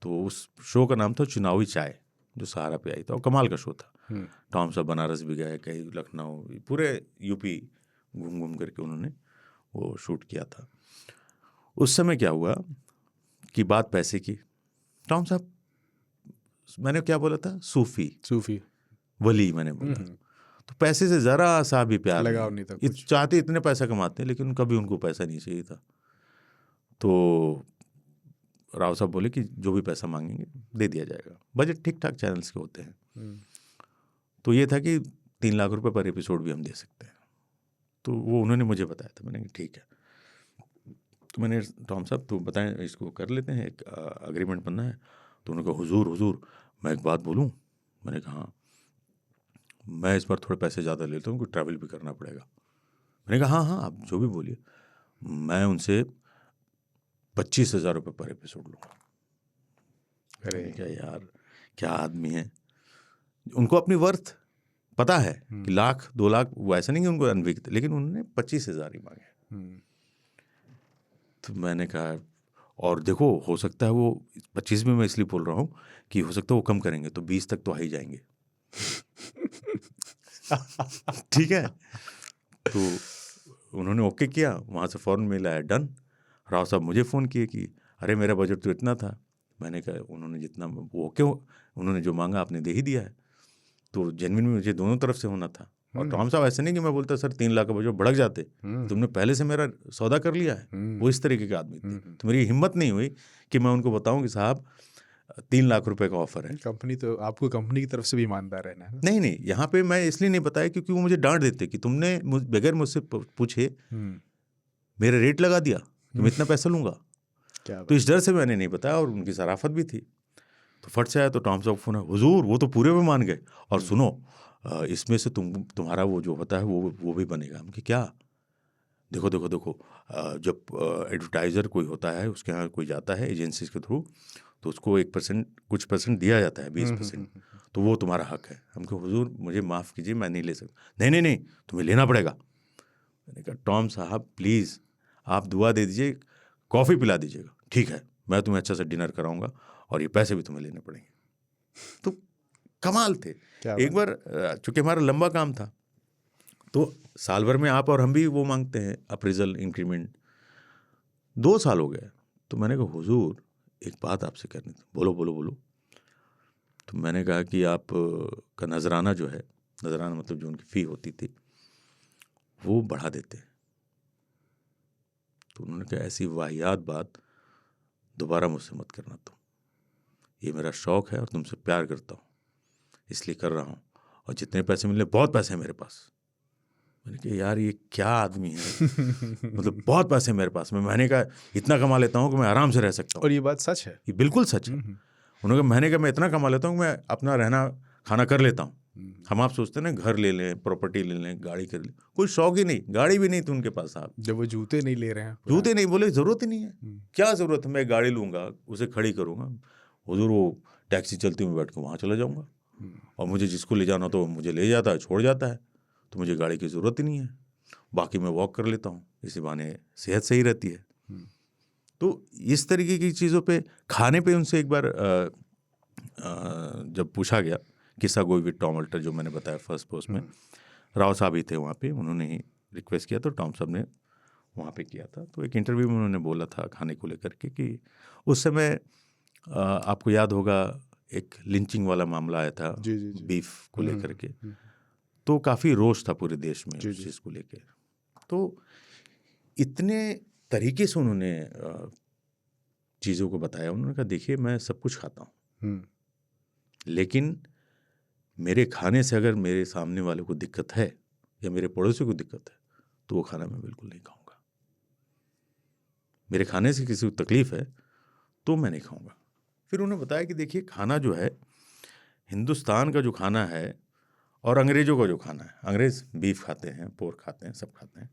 तो उस शो का नाम था चुनावी चाय, जो सहारा पे आई था, और कमाल का शो था। टॉम साहब बनारस भी गए, कहीं लखनऊ, पूरे यूपी घूम घूम करके उन्होंने वो शूट किया था। उस समय क्या हुआ कि बात पैसे की। टॉम साहब, मैंने क्या बोला था, सूफ़ी सूफी वली मैंने बोला। तो पैसे से ज़रा सा भी प्यार लगाव नहीं था कुछ। चाहते इतने पैसा कमाते हैं लेकिन कभी उनको पैसा नहीं चाहिए था। तो राव साहब बोले कि जो भी पैसा मांगेंगे दे दिया जाएगा, बजट ठीक ठाक चैनल्स के होते हैं। तो ये था कि 3 लाख रुपए पर एपिसोड भी हम दे सकते हैं। तो वो उन्होंने मुझे बताया था, मैंने कहा ठीक है। तो मैंने टॉम साहब तो बताएं इसको कर लेते हैं, एक अग्रीमेंट बनना है। तो उन्होंने कहा हुजूर मैं एक बात बोलूं। मैंने कहा हाँ। मैं इस बार थोड़े पैसे ज़्यादा लेता हूँ, क्योंकि ट्रैवल भी करना पड़ेगा। मैंने कहा हाँ आप जो भी बोलिए। मैं उनसे 25,000 रुपये पर एपिसोड लूँगा। अरे क्या यार, क्या आदमी है। उनको अपनी वर्थ पता है कि 1 लाख 2 लाख, वो ऐसा नहीं कि उनको अनभिज्ञ थे, लेकिन उन्होंने 25,000 ही मांगे। तो मैंने कहा और देखो हो सकता है वो 25 में मैं इसलिए बोल रहा हूँ कि हो सकता है वो कम करेंगे, तो 20 तक तो आ ही जाएंगे। ठीक है। तो उन्होंने ओके किया, वहाँ से फ़ौरन मेल आया डन। राव साहब मुझे फ़ोन किए कि अरे मेरा बजट तो इतना था। मैंने कहा उन्होंने जितना वो ओके उन्होंने जो मांगा आपने दे ही दिया है। तो जेन्युइन में मुझे दोनों तरफ से होना था। और टॉम साहब ऐसे नहीं कि मैं बोलता सर 3 लाख का बजट भड़क जाते, तुमने पहले से मेरा सौदा कर लिया है। वो इस तरीके के आदमी थे। तो मेरी हिम्मत नहीं हुई कि मैं उनको बताऊं कि साहब 3 लाख रुपए का ऑफर है। कंपनी तो आपको कंपनी की तरफ से भी ईमानदार रहना है। नहीं यहाँ पे मैं इसलिए नहीं बताया क्योंकि वो मुझे डांट देते कि तुमने बगैर मुझसे पूछे मेरा रेट लगा दिया कि मैं इतना पैसा लूंगा। तो इस डर से मैंने नहीं बताया, और उनकी शराफत भी थी। तो फट से आया तो टॉम साहब फोन है, हुजूर वो तो पूरे में मान गए, और सुनो इसमें से तुम्हारा वो जो होता है वो भी बनेगा। हम कि क्या? देखो जब एडवर्टाइज़र कोई होता है उसके यहाँ कोई जाता है एजेंसीज के थ्रू, तो उसको 1% कुछ % दिया जाता है, 20%। तो वो तुम्हारा हक है। हमको हुजूर मुझे माफ़ कीजिए मैं नहीं ले सकता। नहीं तुम्हें लेना पड़ेगा। मैंने कहा टॉम साहब प्लीज़ आप दुआ दे दीजिए, कॉफ़ी पिला दीजिएगा, ठीक है मैं तुम्हें अच्छा सा डिनर कराऊंगा और ये पैसे भी तुम्हें लेने पड़ेंगे। तो कमाल थे। एक बार चूँकि हमारा लंबा काम था, तो साल भर में आप और हम भी वो मांगते हैं अप्रेजल इंक्रीमेंट। 2 साल हो गए। तो मैंने कहा हुजूर एक बात आपसे करनी थी। बोलो। तो मैंने कहा कि आप का नजराना जो है, नजराना मतलब जो उनकी फ़ी होती थी वो बढ़ा देते। तो उन्होंने कहा ऐसी वाहियात बात दोबारा मुझसे मत करना तुम, ये मेरा शौक़ है और तुमसे प्यार करता हूँ इसलिए कर रहा हूँ, और जितने पैसे मिले बहुत पैसे हैं मेरे पास। मैंने कहा यार ये क्या आदमी है। मतलब बहुत पैसे मेरे पास में, महीने का इतना कमा लेता हूँ कि मैं आराम से रह सकता हूँ। और ये बात सच है, ये बिल्कुल सच है। उन्होंने कहा महीने का मैं इतना कमा लेता हूँ कि मैं अपना रहना खाना कर लेता हूँ। हम आप सोचते हैं ना घर ले लें, प्रॉपर्टी ले लें, गाड़ी कर लें, कोई शौक ही नहीं, गाड़ी भी नहीं थी उनके पास। साहब जब वो जूते नहीं ले रहे हैं, जूते नहीं, बोले ज़रूरत ही नहीं है, क्या ज़रूरत है, मैं गाड़ी लूँगा उसे खड़ी करूँगा, हुजूर वो टैक्सी चलती में बैठ के वहाँ चला जाऊँगा, और मुझे जिसको ले जाना तो मुझे ले जाता है, छोड़ जाता है, तो मुझे गाड़ी की ज़रूरत ही नहीं है। बाकी मैं वॉक कर लेता हूँ, इसी बहाने सेहत सही रहती है। तो इस तरीके की चीज़ों पे, खाने पे उनसे एक बार जब पूछा गया किस्सा गोई विद टॉम अल्टर जो मैंने बताया फर्स्ट पोस्ट में, राव साहब ही थे वहाँ पे, उन्होंने ही रिक्वेस्ट किया तो टॉम साहब ने वहाँ पे किया था। तो एक इंटरव्यू में उन्होंने बोला था खाने को लेकर के कि उस समय आपको याद होगा एक लिंचिंग वाला मामला आया था बीफ को लेकर के, तो काफ़ी रोष था पूरे देश में उस चीज़ को लेकर। तो इतने तरीके से उन्होंने चीज़ों को बताया। उन्होंने कहा देखिए मैं सब कुछ खाता हूँ, लेकिन मेरे खाने से अगर मेरे सामने वाले को दिक्कत है या मेरे पड़ोसी को दिक्कत है तो वो खाना मैं बिल्कुल नहीं खाऊंगा। मेरे खाने से किसी को तकलीफ़ है तो मैं नहीं खाऊंगा। फिर उन्होंने बताया कि देखिए खाना जो है, हिंदुस्तान का जो खाना है और अंग्रेज़ों का जो खाना है, अंग्रेज़ बीफ खाते हैं, पोर्क खाते हैं, सब खाते हैं।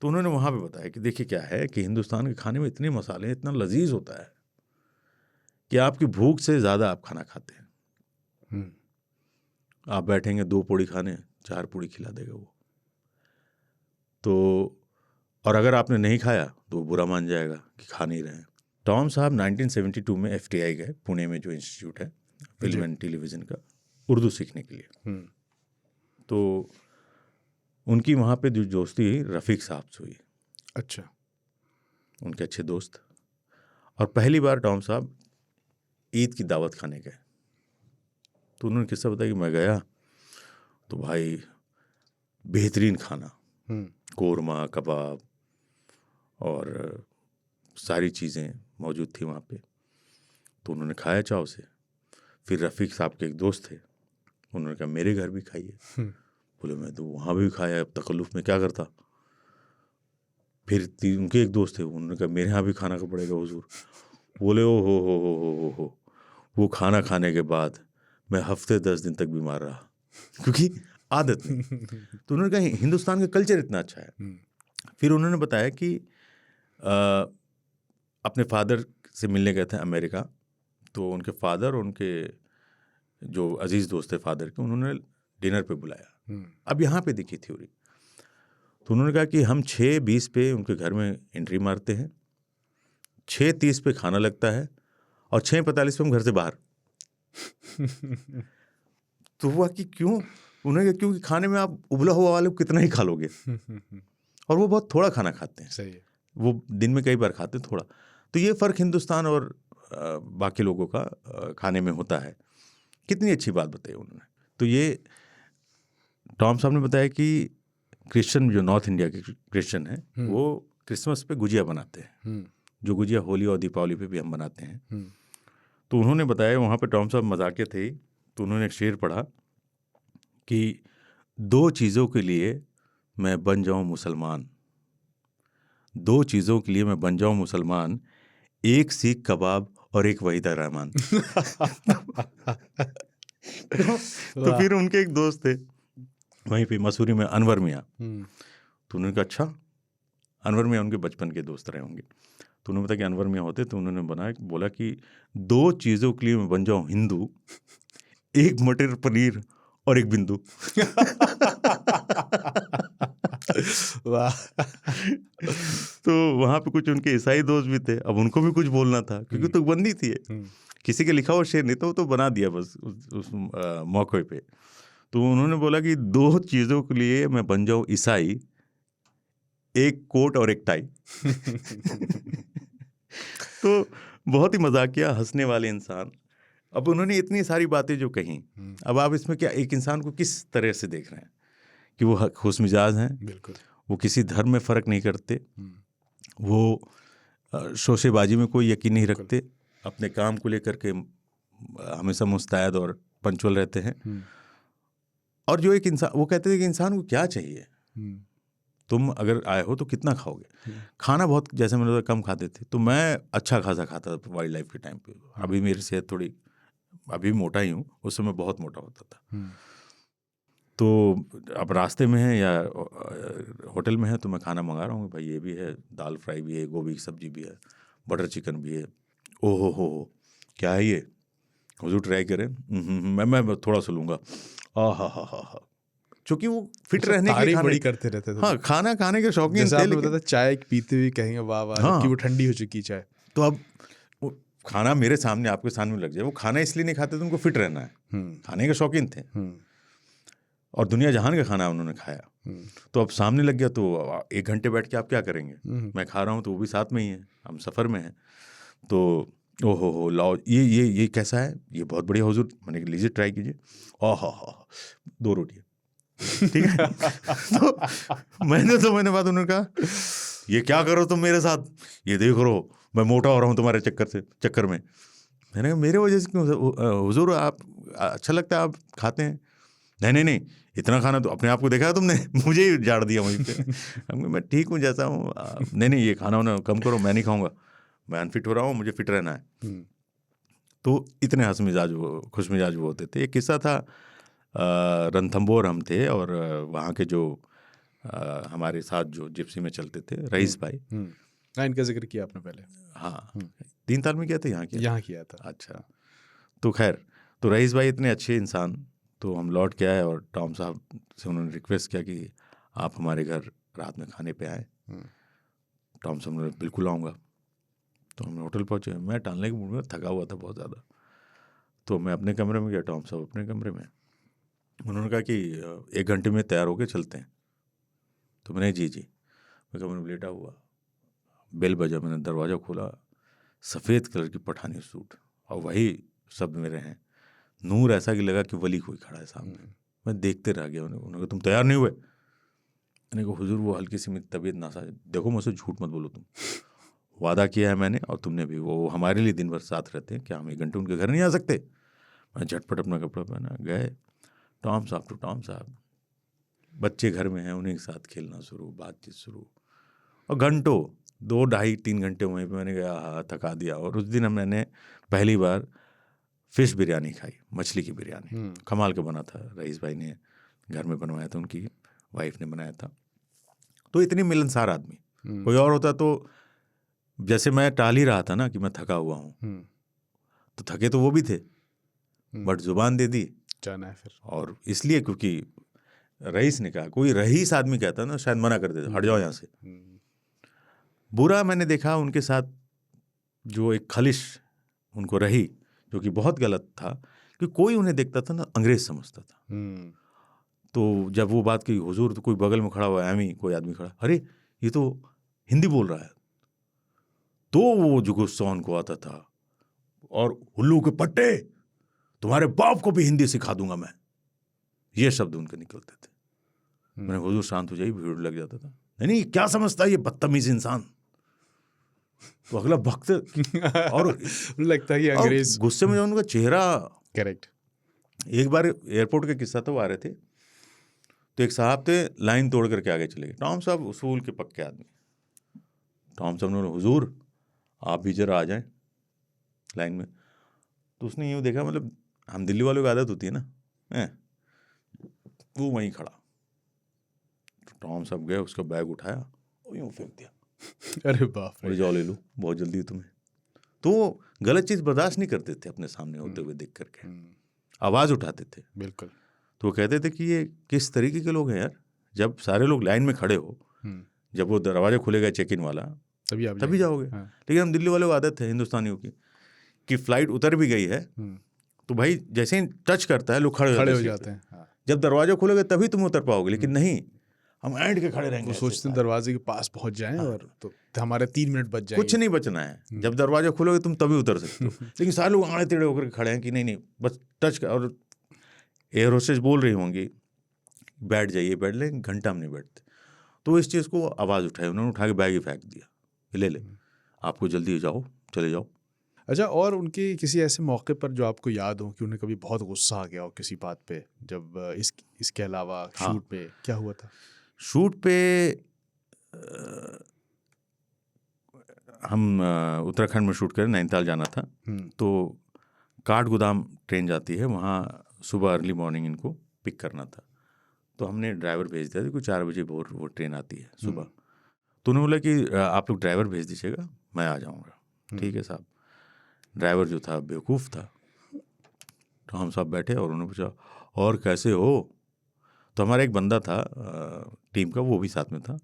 तो उन्होंने वहाँ पे बताया कि देखिए क्या है कि हिंदुस्तान के खाने में इतने मसाले, इतना लजीज होता है कि आपकी भूख से ज़्यादा आप खाना खाते हैं। आप बैठेंगे 2 पूड़ी खाने, 4 पूड़ी खिला देगा वो। तो और अगर आपने नहीं खाया तो वो बुरा मान जाएगा कि खा नहीं रहे हैं। टॉम साहब 1972 में FTI गए, पुणे में जो इंस्टीट्यूट है फिल्म एंड टेलीविज़न का, उर्दू सीखने के लिए। तो उनकी वहाँ पे जो दोस्ती रफ़ीक साहब से हुई। अच्छा। उनके अच्छे दोस्त। और पहली बार टॉम साहब ईद की दावत खाने गए। तो उन्होंने किस्सा बताया कि मैं गया तो भाई बेहतरीन खाना, कोरमा, कबाब और सारी चीज़ें मौजूद थी वहाँ पे। तो उन्होंने खाया चाव से। फिर रफ़ीक साहब के एक दोस्त थे, उन्होंने कहा मेरे घर भी खाइए। बोले मैं तो वहाँ भी खाया, अब तकल्लुफ़ में क्या करता। फिर उनके एक दोस्त थे, उन्होंने कहा मेरे यहाँ भी खाना का पड़ेगा हुजूर। बोले ओ हो, वो खाना खाने के बाद मैं हफ्ते 10 दिन तक बीमार रहा, क्योंकि आदत नहीं। तो उन्होंने कहा हिंदुस्तान का कल्चर इतना अच्छा है। फिर उन्होंने बताया कि अपने फादर से मिलने गए थे अमेरिका, तो उनके फादर और उनके जो अजीज़ दोस्त थे फादर के, उन्होंने डिनर पे बुलाया। अब यहाँ पे दिखी थ्योरी। तो उन्होंने कहा कि हम 6:20 पे उनके घर में एंट्री मारते हैं, 6:30 पे खाना लगता है और 6:45 पे हम घर से बाहर। तो हुआ कि क्यों? उन्होंने कहा क्योंकि खाने में आप उबला हुआ वाले कितना ही खा लोगे, और वो बहुत थोड़ा खाना खाते हैं। सही है। वो दिन में कई बार खाते हैं थोड़ा। तो ये फ़र्क हिंदुस्तान और बाकी लोगों का खाने में होता है। कितनी अच्छी बात बताई उन्होंने। तो ये टॉम साहब ने बताया कि क्रिश्चियन, जो नॉर्थ इंडिया के क्रिश्चियन हैं, वो क्रिसमस पे गुजिया बनाते हैं, जो गुजिया होली और दीपावली पे भी हम बनाते हैं। तो उन्होंने बताया, वहाँ पे टॉम साहब मजाकिया थे, तो उन्होंने एक शेर पढ़ा कि 2 चीज़ों के लिए मैं बन जाऊँ मुसलमान, 2 चीज़ों के लिए मैं बन जाऊँ मुसलमान, 1 सीख कबाब और 1 वहीदा रहमान। तो फिर उनके एक दोस्त थे वहीं पे मसूरी में, अनवर मियाँ। तो उन्होंने कहा अच्छा, अनवर मियाँ उनके बचपन के दोस्त रहे होंगे। तो उन्होंने बताया कि अनवर मियाँ होते, तो उन्होंने बोला कि 2 चीज़ों के लिए मैं बन जाऊँ हिंदू, 1 मटर पनीर और 1 बिंदु। वाह। तो वहाँ पे कुछ उनके ईसाई दोस्त भी थे, अब उनको भी कुछ बोलना था, क्योंकि तो बंदी थी, किसी के लिखा हुआ शेर नहीं था, वो तो बना दिया बस उस मौके पे। तो उन्होंने बोला कि 2 चीज़ों के लिए मैं बन जाऊँ ईसाई, 1 कोट और 1 टाई। तो बहुत ही मजाकिया, हंसने वाले इंसान। अब उन्होंने इतनी सारी बातें जो कहीं, अब आप इसमें क्या एक इंसान को किस तरह से देख रहे हैं कि वो खुश मिजाज हैं, बिल्कुल, वो किसी धर्म में फ़र्क नहीं करते, वो शोशेबाजी में कोई यकीन नहीं रखते, अपने काम को लेकर के हमेशा मुस्तैद और पंचुअल रहते हैं। और जो एक इंसान, वो कहते थे कि इंसान को क्या चाहिए, तुम अगर आए हो तो कितना खाओगे। खाना बहुत, जैसे मैंने कम खाते थे, तो मैं अच्छा खासा खाता था वाइल्ड लाइफ के टाइम पे। अभी मेरी सेहत थोड़ी, अभी मोटा ही हूँ, उस समय बहुत मोटा होता था। तो अब रास्ते में है या होटल में है तो मैं खाना मंगा रहा हूँ, भाई ये भी है, दाल फ्राई भी है, गोभी की सब्जी भी है, बटर चिकन भी है। ओहो हो, क्या है ये, हुजूर ट्राई करें। मैं थोड़ा सा लूँगा। हा, चूँकि वो फिट रहने के लिए बड़ी करते रहते थे। हाँ, खाना खाने के शौकीन जैसे थे, आपने बताया चाय पीते हुए कहेंगे वाह वाह, जबकि वो ठंडी हो चुकी चाय। तो अब वो खाना मेरे सामने, आपके सामने लग जाए, वो खाना इसलिए नहीं खाते थे, उनको फिट रहना है, खाने के शौकीन थे, और दुनिया जहान का खाना उन्होंने खाया। तो अब सामने लग गया, तो 1 घंटे बैठ के आप क्या करेंगे। मैं खा रहा हूँ तो वो भी साथ में ही है, हम सफ़र में हैं। तो ओहो हो, लाओ ये कैसा है, ये बहुत बढ़िया हुजूर, मैंने कहा लीजिए ट्राई कीजिए। हा 2 रोटियाँ, ठीक है। तो मैंने बात, उन्होंने कहा ये क्या करो तुम मेरे साथ, ये देख रहो मैं मोटा हो रहा हूँ तुम्हारे चक्कर में। मैंने कहा मेरे वजह से क्यों हुजूर, आप अच्छा लगता है आप खाते हैं। नहीं, इतना खाना तो अपने आप को देखा है तुमने, मुझे ही झाड़ दिया वहीं पे। मैं ठीक हूँ जैसा हूँ, नहीं ये खाना वाना कम करो, मैं नहीं खाऊंगा, मैं अनफिट हो रहा हूँ, मुझे फिट रहना है। तो इतने खुश मिजाज वो होते थे। एक किस्सा था, रणथंबोर हम थे, और वहाँ के जो हमारे साथ जो जिप्सी में चलते थे, रईस भाई। इनका जिक्र किया आपने पहले। हाँ, 3 ताल में किया था, यहाँ किया था। अच्छा, तो खैर, तो रईस भाई इतने अच्छे इंसान। तो हम लौट के आए और टॉम साहब से उन्होंने रिक्वेस्ट किया कि आप हमारे घर रात में खाने पे आए। टॉम साहब ने बिल्कुल आऊँगा। तो हम होटल पहुँचे, मैं टालने के मूड में थका हुआ था बहुत ज़्यादा। तो मैं अपने कमरे में गया, टॉम साहब अपने कमरे में। उन्होंने कहा कि 1 घंटे में तैयार होके चलते हैं। तो मैंने जी मैं कमरे में लेटा हुआ, बेल बजा, मैंने दरवाज़ा खोला, सफ़ेद कलर की पठानी सूट, और वही शब्द मेरे हैं, नूर ऐसा कि लगा कि वली कोई खड़ा है सामने। मैं देखते रह गया। उन्होंने कहा तुम तैयार नहीं हुए। मैंने कहा हुजूर वो हल्की सी मेरी तबीयत नासाज, देखो मुझसे झूठ मत बोलो, तुम वादा किया है मैंने और तुमने भी, वो हमारे लिए दिन भर साथ रहते हैं, क्या हम 1 घंटे उनके घर नहीं आ सकते? मैं झटपट अपना कपड़ा पहना गए, टॉम साहब टू टॉम साहब, बच्चे घर में हैं, उन्हीं के साथ खेलना शुरू, बातचीत शुरू, और घंटों 2 ढाई 3 घंटे वहीं पे मैंने कहा हाँ थका दिया। और उस दिन मैंने पहली बार फिश बिरयानी खाई, मछली की बिरयानी, कमाल का बना था, रईस भाई ने घर में बनवाया था, उनकी वाइफ ने बनाया था। तो इतनी मिलनसार आदमी, कोई और होता तो जैसे मैं टाल ही रहा था ना कि मैं थका हुआ हूँ, तो थके तो वो भी थे, बट जुबान दे दी जाना है फिर। और इसलिए क्योंकि रईस ने कहा, कोई रईस आदमी कहता ना शायद मना कर देता, हट जाओ यहाँ से। बुरा मैंने देखा उनके साथ, जो एक खलिश उनको रही, जो कि बहुत गलत था, कि कोई उन्हें देखता था ना अंग्रेज समझता था। तो जब वो बात की हुजूर, तो कोई बगल में खड़ा हुआ एमी कोई आदमी खड़ा, अरे ये तो हिंदी बोल रहा है, तो वो जो गुस्सा उनको आता था, और उल्लू के पट्टे, तुम्हारे बाप को भी हिंदी सिखा दूंगा मैं, ये शब्द उनके निकलते थे। मैंने हुजूर शांत हो जाइए, भीड़ लग जाता था, नहीं क्या समझता है ये बदतमीज इंसान, तो अगला वक्त और लगता है ये अंग्रेज, गुस्से में जो उनका चेहरा। करेक्ट। एक बार एयरपोर्ट का किस्सा था, वो आ रहे थे, तो एक साहब थे, लाइन तोड़ करके आगे चले गए। टॉम साहब उसूल के पक्के आदमी, टॉम साहब ने बोला हुजूर आप भी जरा आ जाएं लाइन में। तो उसने यूँ देखा, मतलब हम दिल्ली वालों की आदत होती है ना, वो वहीं खड़ा। तो टॉम साहब गए, उसका बैग उठाया और यूँ फेंक दिया, अरे बाप रे, जाओ ले लो, बहुत जल्दी है तुम्हें। तो गलत चीज़ बर्दाश्त नहीं करते थे अपने सामने होते हुए देख करके, आवाज़ उठाते थे। बिल्कुल। तो वो कहते थे कि ये किस तरीके के लोग हैं यार, जब सारे लोग लाइन में खड़े हो, जब वो दरवाजा खुलेगा चेक इन वाला तभी जाओगे। लेकिन हम दिल्ली वालों को आदत है हिंदुस्तानियों की, कि फ्लाइट उतर भी गई है तो भाई जैसे ही टच करता है लोग खड़े हो जाते हैं। जब दरवाजा खुलेगा तभी तुम उतर पाओगे, लेकिन नहीं, हम एंड के खड़े रहेंगे। वो सोचते हैं दरवाजे के पास पहुंच जाएं और तो हमारे 3 मिनट बच जाएंगे। कुछ नहीं बचना है, जब दरवाजा खुलोगे तुम तभी उतर सकते हो। लेकिन सारे लोग आड़े टेढ़े होकर खड़े हैं कि नहीं बस टच कर, और एयर होस्टेस बोल रही होंगी बैठ जाइए, बैठ लें, घंटा हम नहीं बैठते। तो इस चीज़ को आवाज़ उठाई उन्होंने, उठा के बैग ही फेंक दिया, ले आपको जल्दी जाओ, चले जाओ। अच्छा, और उनके किसी ऐसे मौके पर जो आपको याद हो कि उन्हें कभी बहुत गुस्सा आ गया हो किसी बात पे, जब इसके अलावा शूट पे क्या हुआ था? शूट पे हम उत्तराखंड में शूट करें, नैनीताल जाना था। तो काठ गोदाम ट्रेन जाती है, वहाँ सुबह अर्ली मॉर्निंग इनको पिक करना था। तो हमने ड्राइवर भेज दिया था, कोई 4 बजे भोर वो ट्रेन आती है सुबह। तो उन्होंने बोला कि आप लोग ड्राइवर भेज दीजिएगा, मैं आ जाऊँगा। ठीक है साहब। ड्राइवर जो था बेवकूफ़ था, तो हम सब बैठे और उन्होंने पूछा और कैसे हो। तो हमारा एक बंदा था टीम का, वो भी साथ में था।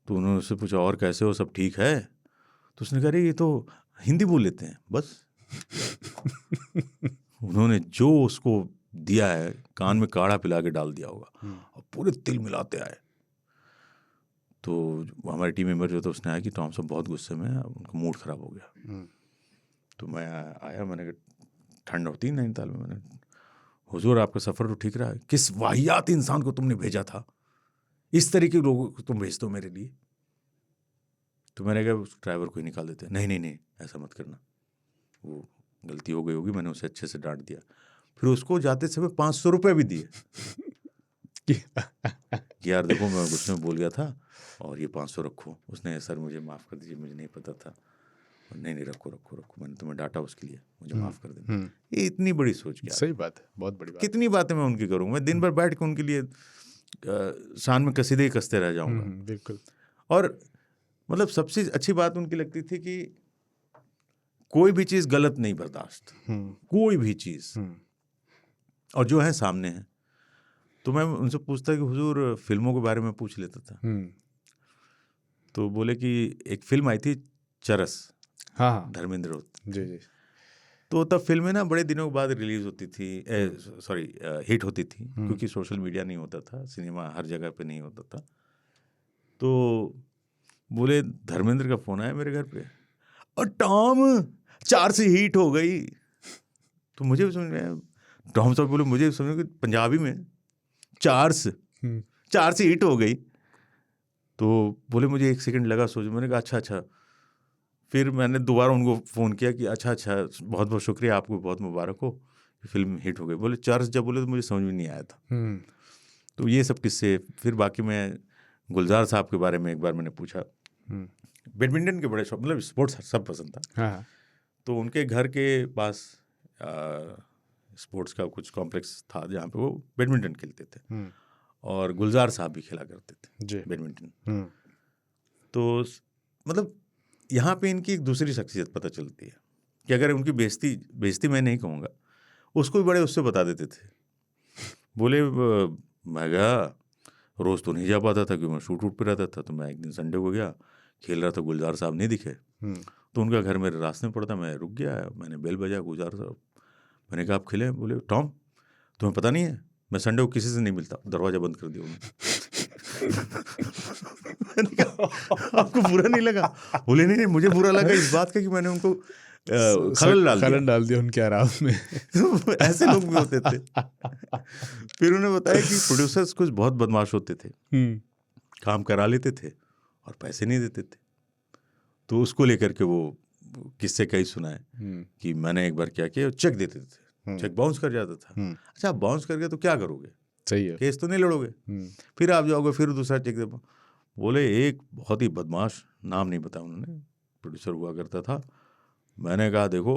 तो उन्होंने उससे पूछा और कैसे हो, सब ठीक है। तो उसने कहा अरे ये तो हिंदी बोल लेते हैं बस। उन्होंने जो उसको दिया है, कान में काढ़ा पिला के डाल दिया होगा और पूरे तिल मिलाते आए। तो हमारे टीम मेंबर जो था उसने आया कि टॉम साहब बहुत गुस्से में है, उनका मूड ख़राब हो गया। तो मैं आया, मैंने कहा ठंड होती है नैनीताल में, मैंने हुजूर आपका सफ़र तो ठीक रहा है, किस वाहियात इंसान को तुमने भेजा था, इस तरीके के लोगों को तुम भेज दो मेरे लिए। तो मैंने कहा उस ड्राइवर को ही निकाल देते। नहीं ऐसा मत करना, वो गलती हो गई होगी, मैंने उसे अच्छे से डांट दिया। फिर उसको जाते समय 500 रुपये भी दिए कि यार देखो मैं गुस्से में बोल गया था और ये 500 रखो। उसने सर मुझे माफ़ कर दीजिए, मुझे नहीं पता था। नहीं रखो, मैंने तुम्हें डांटा उसके लिए, मुझे माफ़ कर देना। ये इतनी बड़ी सोच क्या? सही बात है, बहुत बड़ी बात। कितनी बातें मैं उनकी करूँगा, मैं दिन भर बैठ के उनके लिए शान में कसीदे ही कसते रह जाऊँगा। बिल्कुल। और मतलब सबसे अच्छी बात उनकी लगती थी कि कोई भी चीज़ गलत नहीं बर्दाश्त, कोई भी चीज़, और जो है सामने है। तो मैं उनसे पूछता कि हुजूर फिल्मों के बारे में पूछ लेता था। तो बोले कि एक फिल्म आई थी चरस, हाँ धर्मेंद्र जी। तो तब फिल्में ना बड़े दिनों के बाद रिलीज होती थी, हिट होती थी, क्योंकि सोशल मीडिया नहीं होता था, सिनेमा हर जगह पे नहीं होता था। तो बोले धर्मेंद्र का फ़ोन आया मेरे घर पे, और टॉम 4 से हिट हो गई। तो मुझे भी समझ में आया, टॉम साहब बोले मुझे समझ में पंजाबी में 4 से हिट हो गई। तो बोले मुझे 1 सेकंड लगा सोच, मैंने कहा अच्छा। फिर मैंने दोबारा उनको फ़ोन किया कि अच्छा बहुत बहुत शुक्रिया, आपको बहुत मुबारक हो, फिल्म हिट हो गई। बोले चर्च जब बोले तो मुझे समझ में नहीं आया था। तो ये सब किस्से। फिर बाकी मैं गुलजार साहब के बारे में एक बार मैंने पूछा, बैडमिंटन के बड़े शौक, मतलब स्पोर्ट्स सब पसंद था। हाँ। तो उनके घर के पास स्पोर्ट्स का कुछ कॉम्प्लेक्स था जहाँ पे वो बैडमिंटन खेलते थे, और गुलजार साहब भी खेला करते थे बैडमिंटन। तो मतलब यहाँ पे इनकी एक दूसरी शख्सियत पता चलती है कि अगर उनकी बेइज्जती मैं नहीं कहूँगा, उसको भी बड़े उससे बता देते थे। बोले मैं गया, रोज़ तो नहीं जा पाता था क्योंकि मैं शूट पे रहता था। तो मैं एक दिन संडे को गया, खेल रहा था, गुलजार साहब नहीं दिखे। तो उनका घर मेरे रास्ते में पड़ता, मैं रुक गया, मैंने बेल बजाया, गुलजार साहब। मैंने कहा आप खेले? बोले टॉम तुम्हें पता नहीं है मैं संडे को किसी से नहीं मिलता। दरवाज़ा बंद कर दिया उन्होंने। मैंने कहा आपको बुरा नहीं लगा? बोले नहीं मुझे बुरा लगा इस बात का कि मैंने उनको खलल डाल दिया उनके आराम में। तो ऐसे लोग भी होते थे। फिर उन्होंने बताया कि प्रोड्यूसर्स कुछ बहुत बदमाश होते थे, काम करा लेते थे और पैसे नहीं देते थे। तो उसको लेकर के वो किस्से कई सुनाए कि मैंने एक बार क्या किया, चेक देते थे, चेक बाउंस कर जाता था। अच्छा बाउंस कर गया तो क्या करोगे? सही है, केस तो नहीं लड़ोगे, फिर आप जाओगे, फिर दूसरा चेक दे। बोले एक बहुत ही बदमाश, नाम नहीं बताया उन्होंने, प्रोड्यूसर हुआ करता था। मैंने कहा देखो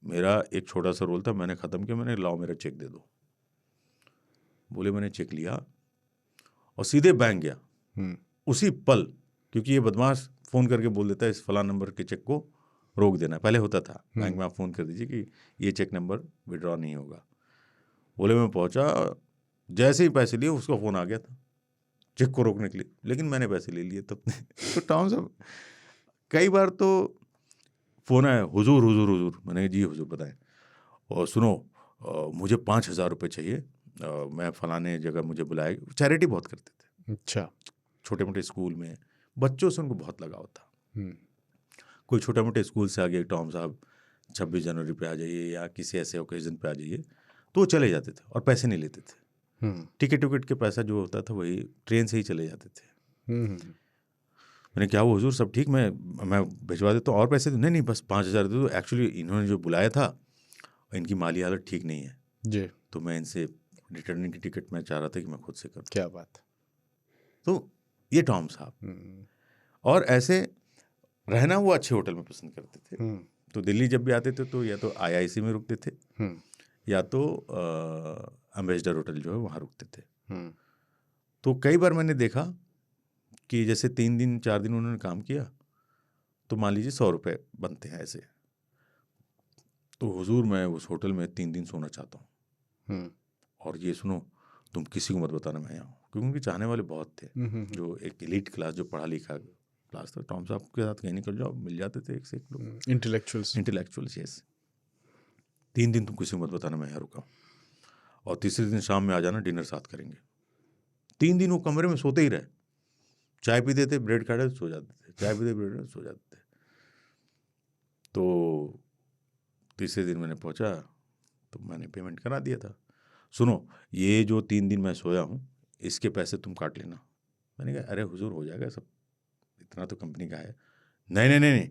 मेरा एक छोटा सा रोल था, मैंने ख़त्म किया, मैंने लाओ मेरा चेक दे दो। बोले मैंने चेक लिया और सीधे बैंक गया उसी पल, क्योंकि ये बदमाश फ़ोन करके बोल देता है इस फलां नंबर के चेक को रोक देना। पहले होता था बैंक में आप फ़ोन कर दीजिए कि ये चेक नंबर विड्रॉ नहीं होगा। बोले मैं पहुंचा, जैसे ही पैसे लिए उसका फ़ोन आ गया था चेक को रोकने के लिए, लेकिन मैंने पैसे ले लिए तब। तो टॉम साहब कई बार तो फ़ोन आया, हुजूर हुजूर हुजूर। मैंने जी हुजूर बताएं। और सुनो मुझे 5,000 रुपये चाहिए, मैं फ़लाने जगह मुझे बुलाए। चैरिटी बहुत करते थे। अच्छा। छोटे मोटे स्कूल में बच्चों से उनको बहुत लगाव था। कोई छोटे मोटे स्कूल से आ गए, टॉम साहब 26 जनवरी पे आ जाइए या किसी ऐसे ओकेजन पे आ जाइए, तो वो चले जाते थे और पैसे नहीं लेते थे। टिकट के पैसा जो होता था वही ट्रेन से ही चले जाते थे। मैंने क्या वो हुजूर सब ठीक, मैं भिजवा देता हूँ और पैसे दो। नहीं बस 5,000 दे दो, एक्चुअली इन्होंने जो बुलाया था इनकी माली हालत ठीक नहीं है जी, तो मैं इनसे रिटर्निंग की टिकट मैं चाह रहा था कि मैं खुद से करूँ। क्या बात। तो ये टॉम साहब, और ऐसे रहना वो अच्छे होटल में पसंद करते थे। तो दिल्ली जब भी आते थे तो या तो IIC में रुकते थे या तो एम्बेसडर होटल जो है वहाँ रुकते थे। तो कई बार मैंने देखा कि जैसे 3 दिन 4 दिन उन्होंने काम किया तो मान लीजिए 100 रुपये बनते हैं ऐसे। तो हुजूर मैं उस होटल में 3 दिन सोना चाहता हूँ, और ये सुनो तुम किसी को मत बताना मैं यहाँ हूँ, क्योंकि उनके चाहने वाले बहुत थे। जो एक एलीट क्लास, जो पढ़ा लिखा क्लास था, टॉम साहब के साथ कहीं निकल जाओ मिल जाते थे एक से एक लोग, इंटेलेक्चुअल्स। यस। 3 दिन तुम किसी को मत बताना मैं यहाँ रुका हूँ, और तीसरे दिन शाम में आ जाना, डिनर साथ करेंगे। 3 दिन वो कमरे में सोते ही रहे, चाय पीते थे, ब्रेड खाते सो जाते थे, चाय पीते ब्रेड सो जाते थे। तो तीसरे दिन मैंने पहुंचा तो मैंने पेमेंट करा दिया था। सुनो ये जो 3 दिन मैं सोया हूँ इसके पैसे तुम काट लेना। मैंने कहा अरे हुजूर हो जाएगा सब, इतना तो कंपनी का है। नहीं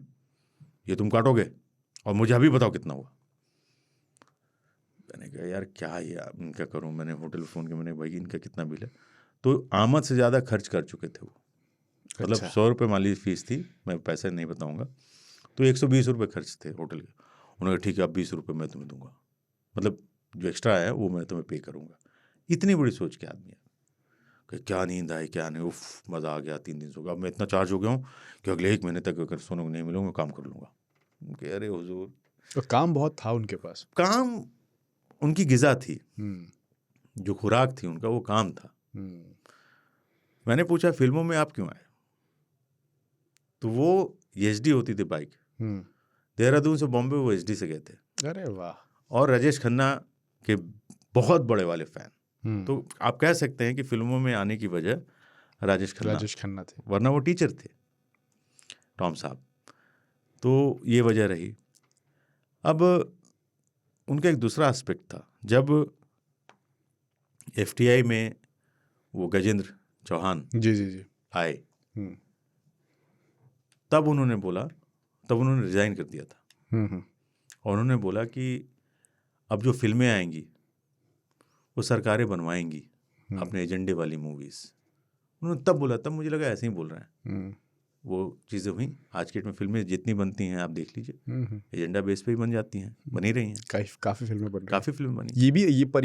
ये तुम काटोगे और मुझे अभी बताओ कितना हुआ। मैंने कहा यार क्या इनका करूँ। मैंने होटल में फ़ोन किया, मैंने भाई इनका कितना बिल है। तो आमद से ज़्यादा खर्च कर चुके थे वो। मतलब 100 रुपये मान लीजिए फीस थी, मैं पैसे नहीं बताऊँगा, तो 120 रुपये खर्च थे होटल के। उन्होंने ठीक है अब 20 रुपये मैं तुम्हें दूंगा, मतलब जो एक्स्ट्रा है वो मैं तुम्हें पे करूँगा। इतनी बड़ी सोच के आदमी है कि क्या नींद आई क्या नहीं, उफ मज़ा आ गया, 3 दिन सो गया। अब मैं इतना चार्ज हो गया हूँ कि अगले 1 महीने तक अगर सोने को नहीं मिलूँगा काम कर लूँगा। कि अरे हुजूर, तो काम बहुत था उनके पास। काम उनकी ग़िज़ा थी, जो खुराक थी उनका वो काम था। मैंने पूछा फिल्मों में आप क्यों आए, तो वो HD होती थी बाइक, देहरादून से बॉम्बे वो HD से गए थे। अरे वाह। और राजेश खन्ना के बहुत बड़े वाले फ़ैन। तो आप कह सकते हैं कि फिल्मों में आने की वजह राजेश खन्ना थे, वरना वो टीचर थे टॉम साहब। तो ये वजह रही। अब उनका एक दूसरा एस्पेक्ट था, जब FTI में वो गजेंद्र चौहान जी आए तब उन्होंने रिजाइन कर दिया था। और उन्होंने बोला कि अब जो फिल्में आएंगी वो सरकारें बनवाएंगी अपने एजेंडे वाली मूवीज। उन्होंने तब बोला, तब मुझे लगा ऐसे ही बोल रहे हैं। वो चीज़ें हुई। आज के डेट में फिल्में जितनी बनती हैं आप देख लीजिए, एजेंडा बेस पे ही बन जाती हैं, बनी रही हैं। काफ़ी फिल्में बन काफ़ी फिल्में बनी।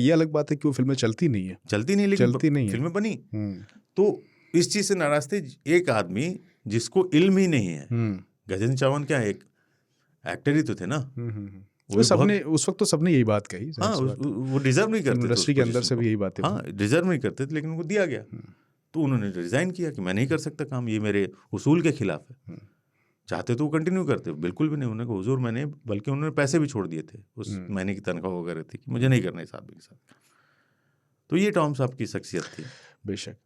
ये अलग बात है कि वो फिल्में चलती नहीं है, लेकिन फिल्में बनी। तो इस चीज़ से नाराज थे एक आदमी जिसको इल्म ही नहीं है। गजेंद्र चौहान क्या एक एक्टर ही तो थे ना। उस वक्त तो सबने यही बात कही। हाँ, वो डिजर्व नहीं करते थे, इंडस्ट्री के अंदर से भी यही बातें। हाँ, डिजर्व नहीं करते थे, लेकिन उनको दिया गया। तो उन्होंने रिजाइन किया कि मैं नहीं कर सकता काम, ये मेरे उसूल के खिलाफ है। चाहते तो वो कंटिन्यू करते, बिल्कुल भी नहीं। उन्होंने कहा हुजूर मैंने, बल्कि उन्होंने पैसे भी छोड़ दिए थे, उस महीने की तनख्वाह वगैरह थी कि मुझे नहीं करना इस आदमी के साथ। तो ये टॉम साहब की शख्सियत थी। बेशक।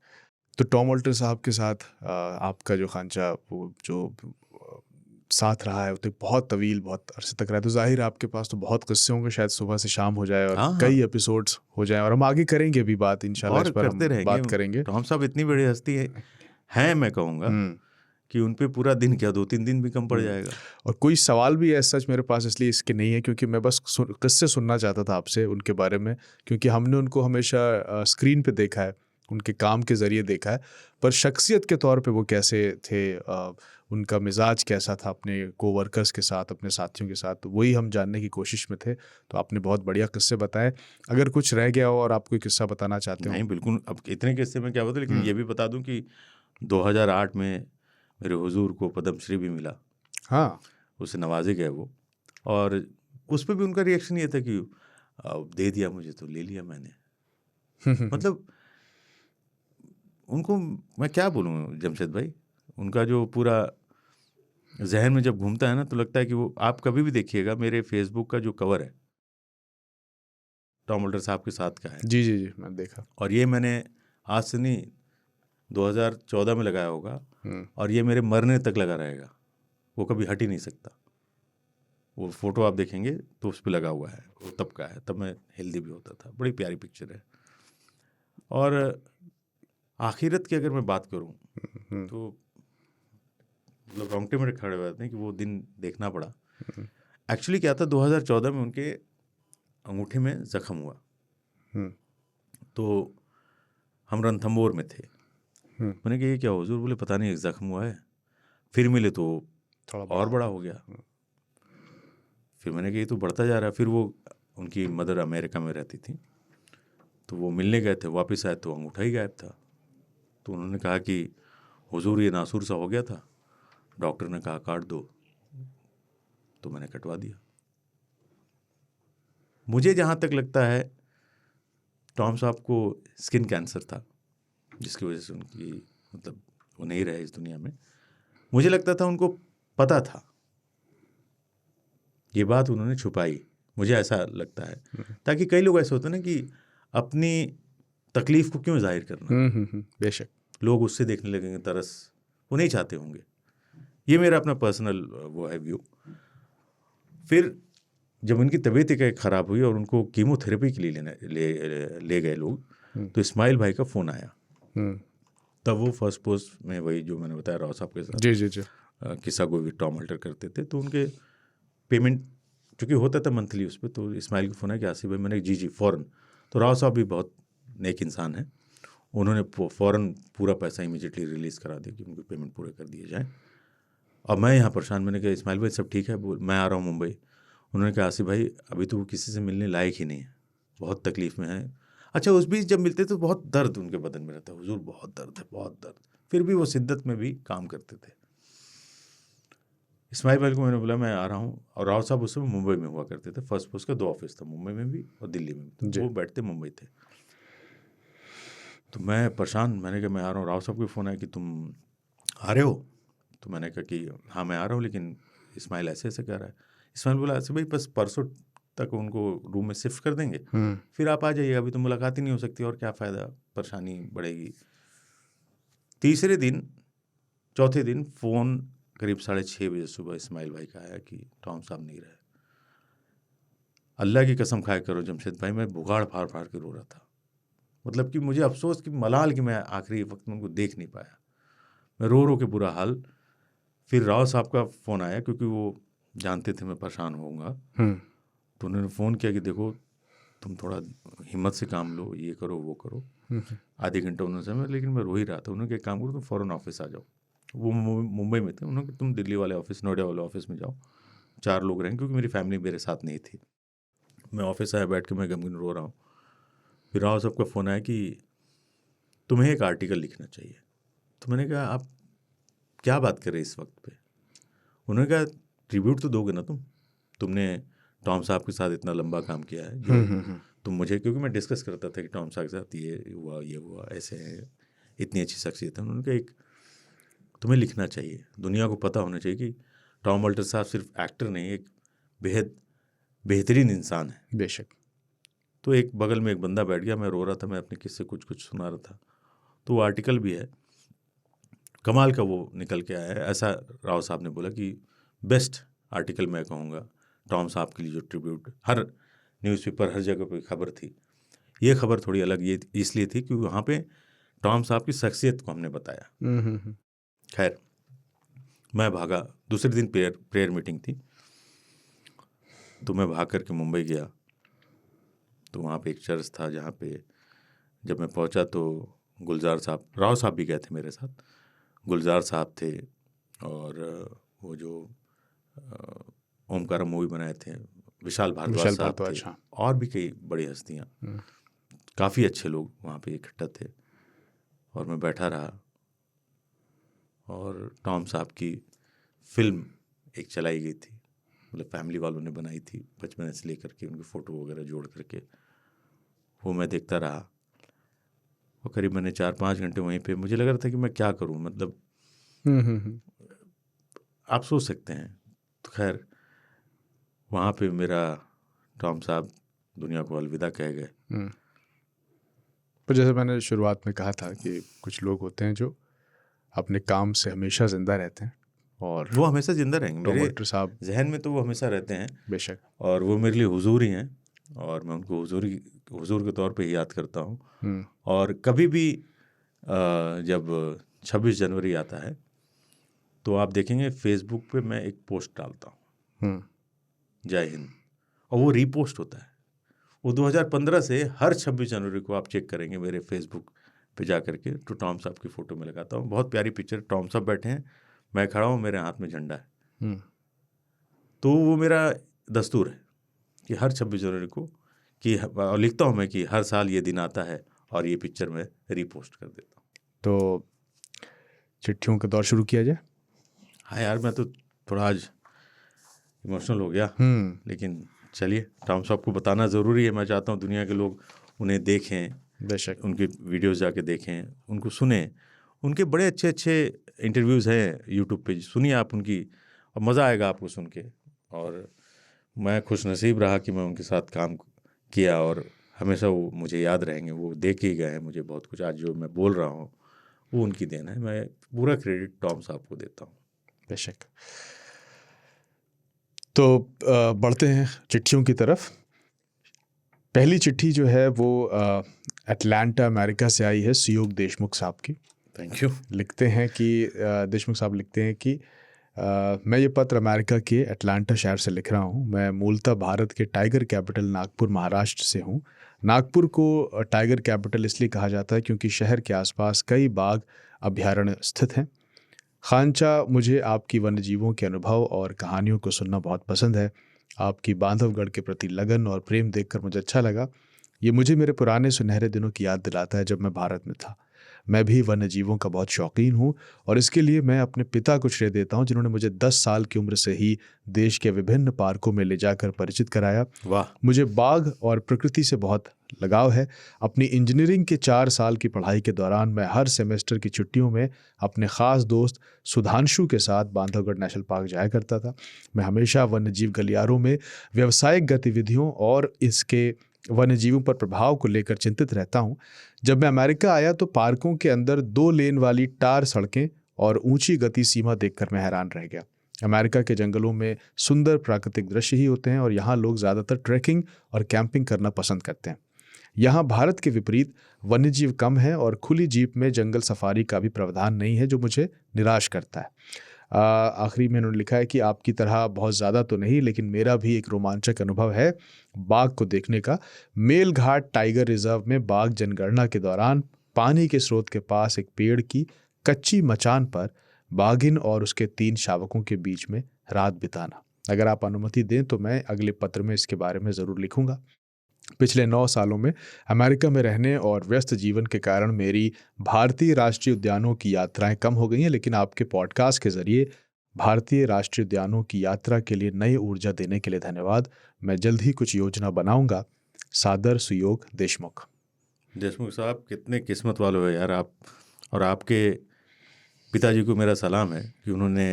तो टॉम ऑल्टर साहब के साथ आपका जो खांचा वो जो साथ रहा है वो तो बहुत तवील, बहुत अरसे तक रहा है, तो जाहिर है आपके पास तो बहुत किस्से होंगे, शायद सुबह से शाम हो जाए और कई एपिसोड्स हो जाए। और हम आगे करेंगे भी बात इंशाल्लाह, इस पर हम बात करेंगे। टॉम साहब इतनी बड़ी हस्ती है मैं कहूँगा कि उन पे पूरा दिन क्या 2-3 दिन भी कम पड़ जाएगा। और कोई सवाल भी ऐसा सच मेरे पास इसलिए इसके नहीं है क्योंकि मैं बस किस्से सुनना चाहता था आपसे उनके बारे में, क्योंकि हमने उनको हमेशा स्क्रीन पे देखा है, उनके काम के ज़रिए देखा है, पर शख्सियत के तौर पे वो कैसे थे, उनका मिजाज कैसा था अपने कोवर्कर्स के साथ, अपने साथियों के साथ, तो वही हम जानने की कोशिश में थे। तो आपने बहुत बढ़िया किस्से बताए। अगर कुछ रह गया हो और आप कोई किस्सा बताना चाहते हो? नहीं, बिल्कुल। अब इतने किस्से में क्या बता, लेकिन ये भी बता दूं कि 2008 में मेरे हुजूर को पद्मश्री भी मिला। हाँ, उसे नवाजे गए वो, और उस पर भी उनका रिएक्शन ये था कि दे दिया मुझे तो ले लिया मैंने। मतलब उनको मैं क्या बोलूँ जमशेद भाई, उनका जो पूरा जहन में जब घूमता है ना, तो लगता है कि वो, आप कभी भी देखिएगा मेरे फेसबुक का जो कवर है टॉम ऑल्टर साहब के साथ का है। जी, मैं देखा। और ये मैंने आज से नहीं 2014 में लगाया होगा, और ये मेरे मरने तक लगा रहेगा, वो कभी हट ही नहीं सकता। वो फोटो आप देखेंगे तो उस पर लगा हुआ है, वो तब का है, तब मैं हेल्दी भी होता था। बड़ी प्यारी पिक्चर है। और आखिरत की अगर मैं बात करूं तो मतलब रोंगटे मेरे खड़े हुए थे कि वो दिन देखना पड़ा। एक्चुअली क्या था, 2014 में उनके अंगूठे में जख्म हुआ, तो हम रणथंबोर में थे। मैंने कहा ये क्या हुजूर? बोले पता नहीं, एक जख्म हुआ है। फिर मिले तो थोड़ा और बड़ा हो गया। फिर मैंने कहा ये तो बढ़ता जा रहा है। फिर वो, उनकी मदर अमेरिका में रहती थी, तो वो मिलने गए थे, वापस आए तो अंगूठा ही गायब था। तो उन्होंने कहा कि हुजूर ये नासूर सा हो गया था, डॉक्टर ने कहा काट दो, तो मैंने कटवा दिया। मुझे जहाँ तक लगता है टॉम साहब को स्किन कैंसर था, जिसकी वजह से उनकी मतलब वो नहीं रहे इस दुनिया में। मुझे लगता था उनको पता था, ये बात उन्होंने छुपाई, मुझे ऐसा लगता है। ताकि कई लोग ऐसे होते हैं ना कि अपनी तकलीफ को क्यों जाहिर करना। बेशक लोग उससे देखने लगेंगे तरस, वो नहीं चाहते होंगे। ये मेरा अपना पर्सनल वो है व्यू। फिर जब उनकी तबीयत एक ख़राब हुई और उनको कीमोथेरेपी के लिए ले गए लोग, तो इस्माइल भाई का फ़ोन आया। तब वो फर्स्ट पोस्ट में, वही जो मैंने बताया राव साहब के साथ जी किस्सा को भी टॉम ऑल्टर करते थे, तो उनके पेमेंट चूँकि होता था मंथली उस पर, तो इस्माइल का फ़ोन है कि आसिफ भाई। मैंने जी फ़ौरन। तो राव साहब भी बहुत नेक इंसान है, उन्होंने फ़ौरन पूरा पैसा इमीडिएटली रिलीज़ करा दिया कि उनके पेमेंट पूरे कर दिए जाएँ। और मैं यहाँ परेशान, मैंने कहा इस्माइल भाई सब ठीक है? मैं आ रहा हूँ मुंबई। उन्होंने कहा आसिफ भाई अभी तो वो किसी से मिलने लायक ही नहीं है, बहुत तकलीफ़ में है। अच्छा, उस बीच जब मिलते तो बहुत दर्द उनके बदन में रहता है, हुजूर बहुत दर्द है, बहुत दर्द। फिर भी वो शिद्दत में भी काम करते थे। इस्माइल भाई को मैंने बोला मैं आ रहा हूँ। और राव साहब उस समय मुंबई में हुआ करते थे। फर्स्ट पोस्ट का 2 ऑफिस था, मुंबई में भी और दिल्ली में भी, तो वो बैठते मुंबई थे। तो मैं परेशान, मैंने कहा मैं आ रहा हूँ। राव साहब को फ़ोन आया कि तुम आ रहे हो? तो मैंने कहा कि हाँ मैं आ रहा हूँ, लेकिन इस्माइल ऐसे ऐसे कह रहा है। इस्माइल बोला ऐसे भाई बस परसों तक उनको रूम में शिफ्ट कर देंगे, फिर आप आ जाइए, अभी तो मुलाकात ही नहीं हो सकती, और क्या फ़ायदा, परेशानी बढ़ेगी। तीसरे दिन, चौथे दिन फ़ोन करीब 6:30 बजे सुबह इस्माइल भाई का आया कि टॉम साहब नहीं रहे। अल्लाह की कसम खाया करो जमशेद भाई, मैं बुगाड़ फाड़ फाड़ के रो रहा था। मतलब कि मुझे अफसोस कि मलाल कि मैं आखिरी वक्त में उनको देख नहीं पाया। मैं रो रो के बुरा हाल। फिर राव साहब का फ़ोन आया, क्योंकि वो जानते थे मैं परेशान होऊंगा, तो उन्होंने फ़ोन किया कि देखो तुम थोड़ा हिम्मत से काम लो, ये करो वो करो। आधे घंटे उन्होंने समय, लेकिन मैं रो ही रहा था। उन्होंने क्या काम करो, तुम फ़ौरन ऑफिस आ जाओ। वो मुंबई में थे। उन्होंने कहा तुम दिल्ली वाले ऑफिस, नोएडा वाले ऑफिस में जाओ, 4 लोग रहेंगे, क्योंकि मेरी फैमिली मेरे साथ नहीं थी। मैं ऑफिस आया, बैठ के मैं गमगीन रो रहा हूँ। फिर राव साहब का फ़ोन आया कि तुम्हें एक आर्टिकल लिखना चाहिए। तो मैंने कहा आप क्या बात कर रहे इस वक्त पे? उन्होंने कहा ट्रिब्यूट तो दोगे ना तुमने टॉम साहब के साथ इतना लंबा काम किया है, जो तुम मुझे, क्योंकि मैं डिस्कस करता था कि टॉम साहब के साथ ये हुआ ऐसे है, इतनी अच्छी शख्सियत है। उन्होंने कहा एक तुम्हें लिखना चाहिए, दुनिया को पता होना चाहिए कि टॉम वॉल्टर साहब सिर्फ एक्टर नहीं, एक बेहद बेहतरीन इंसान है। बेशक। तो एक बगल में एक बंदा बैठ गया, मैं रो रहा था, मैं अपने किस्से कुछ सुना रहा था। तो वो आर्टिकल भी है, कमाल का वो निकल के आया है। ऐसा राव साहब ने बोला कि बेस्ट आर्टिकल मैं कहूँगा टॉम साहब के लिए, जो ट्रिब्यूट हर न्यूज़पेपर हर जगह पे खबर थी। ये खबर थोड़ी अलग ये इसलिए थी कि वहाँ पे टॉम साहब की शख्सियत को हमने बताया। खैर मैं भागा, दूसरे दिन प्रेयर मीटिंग थी, तो मैं भाग करके मुंबई गया। तो वहाँ पे एक चर्च था, जहाँ पे जब मैं पहुँचा तो गुलजार साहब, राव साहब भी गए थे मेरे साथ, गुलजार साहब थे, और वो जो ओमकारा मूवी बनाए थे विशाल भारद्वाज साहब थे, और भी कई बड़ी हस्तियाँ, काफ़ी अच्छे लोग वहाँ पे इकट्ठा थे। और मैं बैठा रहा, और टॉम साहब की फिल्म एक चलाई गई थी, मतलब फैमिली वालों ने बनाई थी, बचपन से लेकर के उनकी फ़ोटो वगैरह जोड़ करके, वो मैं देखता रहा। और करीब मैंने 4-5 घंटे वहीं पे, मुझे लग रहा था कि मैं क्या करूं, मतलब आप सोच सकते हैं। तो खैर वहाँ पे मेरा टॉम साहब दुनिया को अलविदा कह गए। पर जैसे मैंने शुरुआत में कहा था कि कुछ लोग होते हैं जो अपने काम से हमेशा जिंदा रहते हैं, और वो हमेशा जिंदा रहेंगे टॉम मेरे वॉल्टर साहब जहन में, तो वो हमेशा रहते हैं। बेशक। और वो मेरे लिए हुजूर ही हैं, और मैं उनको हुजूर के तौर पे ही याद करता हूँ। और कभी भी जब 26 जनवरी आता है तो आप देखेंगे फेसबुक पे मैं एक पोस्ट डालता हूँ, जय हिंद, और वो रीपोस्ट होता है। वो 2015 से हर 26 जनवरी को आप चेक करेंगे मेरे फेसबुक पे जा करके, तो टॉम साहब की फ़ोटो में लगाता हूँ। बहुत प्यारी पिक्चर, टॉम साहब बैठे हैं, मैं खड़ा हूँ, मेरे हाथ में झंडा है। तो वो मेरा दस्तूर है कि हर 26 जनवरी को और लिखता हूँ मैं कि हर साल ये दिन आता है, और ये पिक्चर मैं रीपोस्ट कर देता हूँ। तो चिट्ठियों का दौर शुरू किया जाए। हाँ यार, मैं तो थोड़ा आज इमोशनल हो गया, लेकिन चलिए, टॉम साहब को बताना ज़रूरी है। मैं चाहता हूँ दुनिया के लोग उन्हें देखें, बेशक, उनकी वीडियोस जाके देखें, उनको सुने। उनके बड़े अच्छे अच्छे इंटरव्यूज़ हैं यूट्यूब पे, सुनिए आप उनकी, और मज़ा आएगा आपको सुन के। और मैं खुशनसीब रहा कि मैं उनके साथ काम किया, और हमेशा वो मुझे याद रहेंगे। वो दे के ही गए हैं मुझे बहुत कुछ। आज जो मैं बोल रहा हूँ वो उनकी देन है। मैं पूरा क्रेडिट टॉम साहब को देता हूँ। बेशक। तो बढ़ते हैं चिट्ठियों की तरफ। पहली चिट्ठी जो है वो अटलांटा अमेरिका से आई है, सुयोग देशमुख साहब की। Thank you. लिखते हैं कि देशमुख साहब लिखते हैं कि मैं ये पत्र अमेरिका के अटलांटा शहर से लिख रहा हूँ। मैं मूलतः भारत के टाइगर कैपिटल नागपुर महाराष्ट्र से हूँ। नागपुर को टाइगर कैपिटल इसलिए कहा जाता है क्योंकि शहर के आसपास कई बाघ अभयारण्य स्थित हैं। खांचा, मुझे आपकी वन्यजीवों के अनुभव और कहानियों को सुनना बहुत पसंद है। आपकी बांधवगढ़ के प्रति लगन और प्रेम देखकर मुझे अच्छा लगा। ये मुझे मेरे पुराने सुनहरे दिनों की याद दिलाता है जब मैं भारत में था। मैं भी वन्य जीवों का बहुत शौकीन हूँ, और इसके लिए मैं अपने पिता को श्रेय देता हूँ, जिन्होंने मुझे 10 साल की उम्र से ही देश के विभिन्न पार्कों में ले जाकर परिचित कराया। वाह। मुझे बाघ और प्रकृति से बहुत लगाव है। अपनी इंजीनियरिंग के 4 साल की पढ़ाई के दौरान मैं हर सेमेस्टर की छुट्टियों में अपने ख़ास दोस्त सुधांशु के साथ बांधवगढ़ नेशनल पार्क जाया करता था। मैं हमेशा वन्यजीव गलियारों में व्यावसायिक गतिविधियों और इसके वन्यजीवों पर प्रभाव को लेकर चिंतित रहता हूँ। जब मैं अमेरिका आया तो पार्कों के अंदर 2 लेन वाली टार सड़कें और ऊंची गति सीमा देखकर मैं हैरान रह गया। अमेरिका के जंगलों में सुंदर प्राकृतिक दृश्य ही होते हैं, और यहाँ लोग ज़्यादातर ट्रैकिंग और कैंपिंग करना पसंद करते हैं। यहाँ भारत के विपरीत वन्यजीव कम है और खुली जीप में जंगल सफारी का भी प्रावधान नहीं है, जो मुझे निराश करता है। आखिरी में उन्होंने लिखा है कि आपकी तरह बहुत ज़्यादा तो नहीं, लेकिन मेरा भी एक रोमांचक अनुभव है बाघ को देखने का। मेलघाट टाइगर रिजर्व में बाघ जनगणना के दौरान पानी के स्रोत के पास एक पेड़ की कच्ची मचान पर बाघिन और उसके 3 शावकों के बीच में रात बिताना। अगर आप अनुमति दें तो मैं अगले पत्र में इसके बारे में ज़रूर लिखूंगा। पिछले 9 सालों में अमेरिका में रहने और व्यस्त जीवन के कारण मेरी भारतीय राष्ट्रीय उद्यानों की यात्राएं कम हो गई हैं, लेकिन आपके पॉडकास्ट के ज़रिए भारतीय राष्ट्रीय उद्यानों की यात्रा के लिए नई ऊर्जा देने के लिए धन्यवाद। मैं जल्द ही कुछ योजना बनाऊंगा। सादर सुयोग देशमुख। देशमुख साहब कितने किस्मत वाले हो यार आप, और आपके पिताजी को मेरा सलाम है कि उन्होंने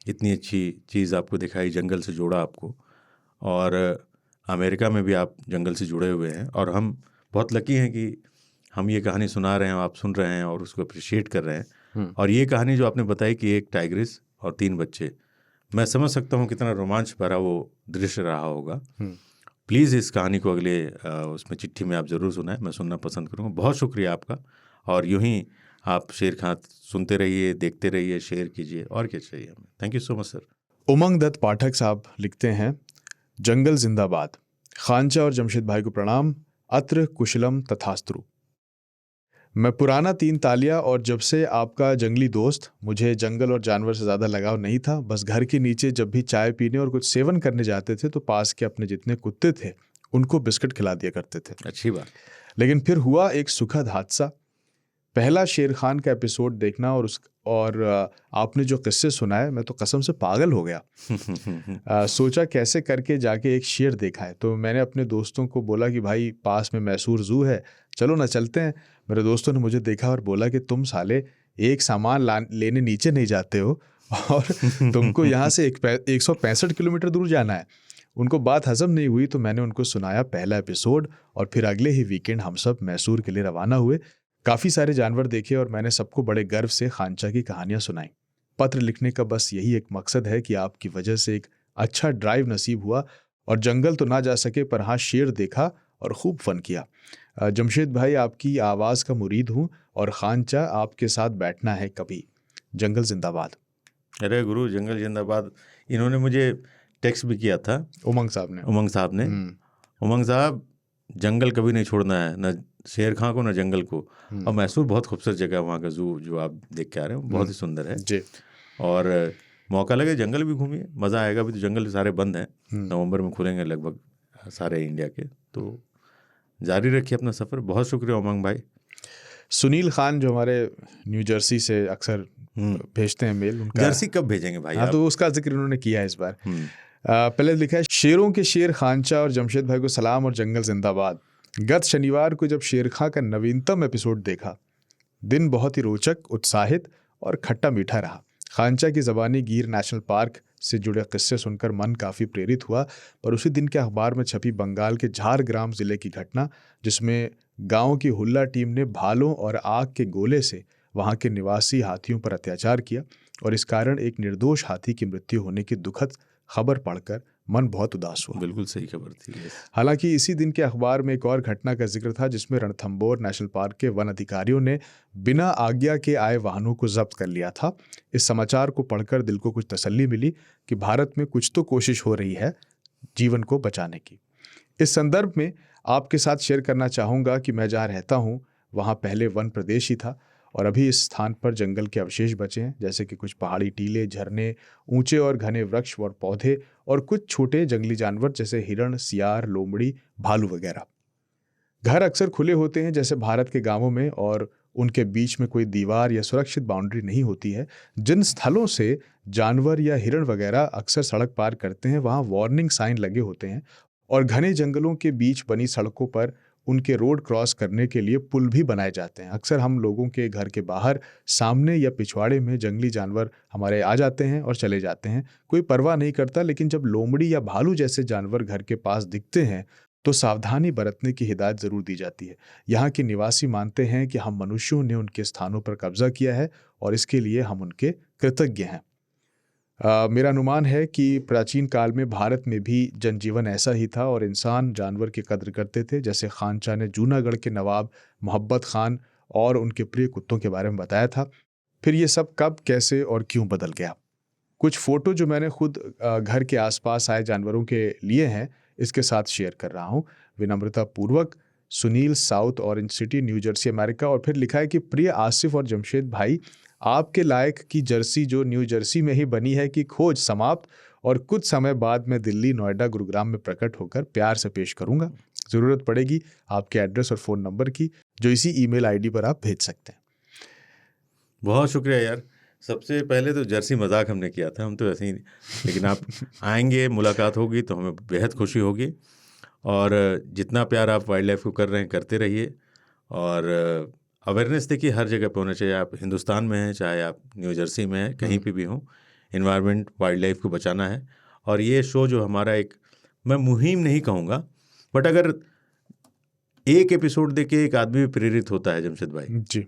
इतनी अच्छी चीज़ आपको दिखाई, जंगल से जोड़ा आपको, और अमेरिका में भी आप जंगल से जुड़े हुए हैं। और हम बहुत लकी हैं कि हम ये कहानी सुना रहे हैं, आप सुन रहे हैं और उसको अप्रिशिएट कर रहे हैं। और ये कहानी जो आपने बताई कि एक टाइग्रिस और 3 बच्चे, मैं समझ सकता हूँ कितना रोमांच भरा वो दृश्य रहा होगा। प्लीज़ इस कहानी को अगले उसमें चिट्ठी में आप ज़रूर सुनाएं, मैं सुनना पसंद करूँगा। बहुत शुक्रिया आपका, और यूँ ही आप शेर खां सुनते रहिए, देखते रहिए, शेयर कीजिए, और क्या चाहिए हमें। Thank you so much sir. Umang Dutt Pathak साहब लिखते हैं, जंगल जिंदाबाद। खांचा और जमशेद भाई को प्रणाम। अत्र कुशलम तथास्तु। मैं पुराना 3 तालिया, और जब से आपका जंगली दोस्त, मुझे जंगल और जानवर से ज़्यादा लगाव नहीं था। बस घर के नीचे जब भी चाय पीने और कुछ सेवन करने जाते थे तो पास के अपने जितने कुत्ते थे उनको बिस्किट खिला दिया करते थे। अच्छी बात। लेकिन फिर हुआ एक सुखद हादसा। पहला शेर खान का एपिसोड देखना और आपने जो किस्से सुनाए, मैं तो कसम से पागल हो गया। सोचा कैसे करके जाके एक शेर देखा है। तो मैंने अपने दोस्तों को बोला कि भाई पास में मैसूर ज़ू है, चलो ना चलते हैं। मेरे दोस्तों ने मुझे देखा और बोला कि तुम साले एक सामान लेने नीचे नहीं जाते हो और तुमको यहाँ से 165 किलोमीटर दूर जाना है। उनको बात हजम नहीं हुई तो मैंने उनको सुनाया पहला एपिसोड, और फिर अगले ही वीकेंड हम सब मैसूर के लिए रवाना हुए। काफ़ी सारे जानवर देखे और मैंने सबको बड़े गर्व से खांचा की कहानियां सुनाई। पत्र लिखने का बस यही एक मकसद है कि आपकी वजह से एक अच्छा ड्राइव नसीब हुआ, और जंगल तो ना जा सके पर हाँ शेर देखा और खूब फन किया। जमशेद भाई, आपकी आवाज़ का मुरीद हूँ, और खांचा आपके साथ बैठना है कभी। जंगल जिंदाबाद। अरे गुरु, जंगल जिंदाबाद। इन्होंने मुझे टेक्स्ट भी किया था, उमंग साहब ने। उमंग साहब, जंगल कभी नहीं छोड़ना है, न शेर खां को न जंगल को। और मैसूर बहुत खूबसूरत जगह है, वहाँ का जू जो आप देख के आ रहे हो बहुत ही सुंदर है जी। और मौका लगे जंगल भी घूमिए, मज़ा आएगा। अभी तो जंगल सारे बंद हैं, नवंबर में खुलेंगे लगभग सारे इंडिया के। तो जारी रखिए अपना सफ़र। बहुत शुक्रिया उमंग भाई। सुनील खान जो हमारे न्यू जर्सी से अक्सर भेजते हैं मेल, उनका जर्सी कब भेजेंगे भाई? हाँ, तो उसका जिक्र उन्होंने किया है इस बार। पहले लिखा है, शेरों के शेर खांचा और जमशेद भाई को सलाम और जंगल जिंदाबाद। गत शनिवार को जब शेर खां का नवीनतम एपिसोड देखा, दिन बहुत ही रोचक, उत्साहित और खट्टा मीठा रहा। खांचा की ज़बानी गिर नेशनल पार्क से जुड़े किस्से सुनकर मन काफ़ी प्रेरित हुआ, पर उसी दिन के अखबार में छपी बंगाल के झारग्राम ज़िले की घटना, जिसमें गांव की हुल्ला टीम ने भालों और आग के गोले से वहां के निवासी हाथियों पर अत्याचार किया, और इस कारण एक निर्दोष हाथी की मृत्यु होने की दुखद खबर पढ़कर मन बहुत उदास हुआ। बिल्कुल सही खबर थी। हालांकि इसी दिन के अखबार में एक और घटना का जिक्र था, जिसमें रणथंबोर नेशनल पार्क के वन अधिकारियों ने बिना आज्ञा के आए वाहनों को जब्त कर लिया था। इस समाचार को पढ़कर दिल को कुछ तसल्ली मिली कि भारत में कुछ तो कोशिश हो रही है जीवन को बचाने की। इस संदर्भ में आपके साथ शेयर करना चाहूँगा कि मैं जहाँ रहता हूँ वहाँ पहले वन प्रदेश ही था, और अभी इस स्थान पर जंगल के अवशेष बचे हैं, जैसे कि कुछ पहाड़ी टीले, झरने, ऊंचे और घने वृक्ष और पौधे, और कुछ छोटे जंगली जानवर जैसे हिरण, सियार, लोमड़ी, भालू वगैरह। घर अक्सर खुले होते हैं जैसे भारत के गांवों में, और उनके बीच में कोई दीवार या सुरक्षित बाउंड्री नहीं होती है। जिन स्थलों से जानवर या हिरण वगैरह अक्सर सड़क पार करते हैं वहाँ वार्निंग साइन लगे होते हैं, और घने जंगलों के बीच बनी सड़कों पर उनके रोड क्रॉस करने के लिए पुल भी बनाए जाते हैं। अक्सर हम लोगों के घर के बाहर, सामने या पिछवाड़े में जंगली जानवर हमारे आ जाते हैं और चले जाते हैं, कोई परवाह नहीं करता। लेकिन जब लोमड़ी या भालू जैसे जानवर घर के पास दिखते हैं तो सावधानी बरतने की हिदायत ज़रूर दी जाती है। यहाँ के निवासी मानते हैं कि हम मनुष्यों ने उनके स्थानों पर कब्जा किया है और इसके लिए हम उनके कृतज्ञ हैं। मेरा अनुमान है कि प्राचीन काल में भारत में भी जनजीवन ऐसा ही था और इंसान जानवर की कद्र करते थे। जैसे खानचा ने जूनागढ़ के नवाब मोहब्बत खान और उनके प्रिय कुत्तों के बारे में बताया था। फिर ये सब कब, कैसे और क्यों बदल गया? कुछ फ़ोटो जो मैंने खुद घर के आसपास आए जानवरों के लिए हैं, इसके साथ शेयर कर रहा हूँ। विनम्रता पूर्वक, Sunil, south orange city, new Jersey, America. और फिर लिखा है कि प्रिय आसिफ और जमशेद भाई, आपके लायक की जर्सी जो न्यू जर्सी में ही बनी है की खोज समाप्त, और कुछ समय बाद मैं दिल्ली, नोएडा, गुरुग्राम में प्रकट होकर प्यार से पेश करूंगा। ज़रूरत पड़ेगी आपके एड्रेस और फ़ोन नंबर की, जो इसी ईमेल आईडी पर आप भेज सकते हैं। बहुत शुक्रिया यार। सबसे पहले तो जर्सी मजाक हमने किया था, हम तो ऐसे ही, लेकिन आप आएंगे, मुलाकात होगी तो हमें बेहद खुशी होगी। और जितना प्यार आप वाइल्ड लाइफ को कर रहे हैं करते रहिए। और अवेयरनेस देखिए हर जगह पे होना चाहिए। आप हिंदुस्तान में हैं, चाहे आप न्यू जर्सी में हैं, कहीं पे भी हों, इन्वायरमेंट, वाइल्ड लाइफ को बचाना है। और ये शो जो हमारा एक, मैं मुहिम नहीं कहूँगा, बट अगर एक एपिसोड देख के एक आदमी भी प्रेरित होता है जमशेद भाई, जी,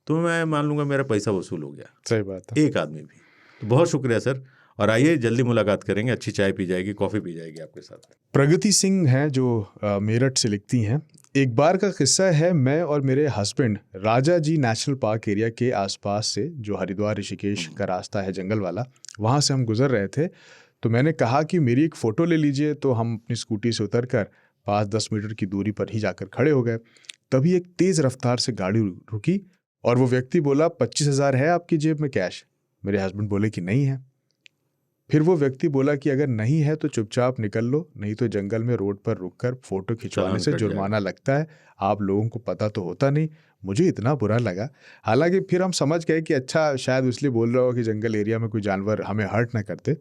तो मैं मान लूँगा मेरा पैसा वसूल हो गया। सही बात है। एक आदमी भी। तो बहुत शुक्रिया सर। और आइए जल्दी मुलाकात करेंगे, अच्छी चाय पी जाएगी, कॉफ़ी पी जाएगी आपके साथ। प्रगति सिंह हैं जो मेरठ से लिखती हैं। एक बार का किस्सा है, मैं और मेरे हस्बैंड राजा जी नेशनल पार्क एरिया के आसपास से, जो हरिद्वार ऋषिकेश का रास्ता है जंगल वाला, वहाँ से हम गुजर रहे थे। तो मैंने कहा कि मेरी एक फ़ोटो ले लीजिए। तो हम अपनी स्कूटी से उतरकर 5-10 मीटर की दूरी पर ही जाकर खड़े हो गए। तभी एक तेज़ रफ्तार से गाड़ी रुकी और वो व्यक्ति बोला, 25,000 है आपकी जेब में कैश? मेरे हस्बैंड बोले कि नहीं है। फिर वो व्यक्ति बोला कि अगर नहीं है तो चुपचाप निकल लो, नहीं तो जंगल में रोड पर रुककर फोटो खिंचवाने से जुर्माना लगता है। आप लोगों को पता तो होता नहीं। मुझे इतना बुरा लगा। हालांकि फिर हम समझ गए कि अच्छा, शायद इसलिए बोल रहा हो कि जंगल एरिया में कोई जानवर हमें हर्ट ना करते।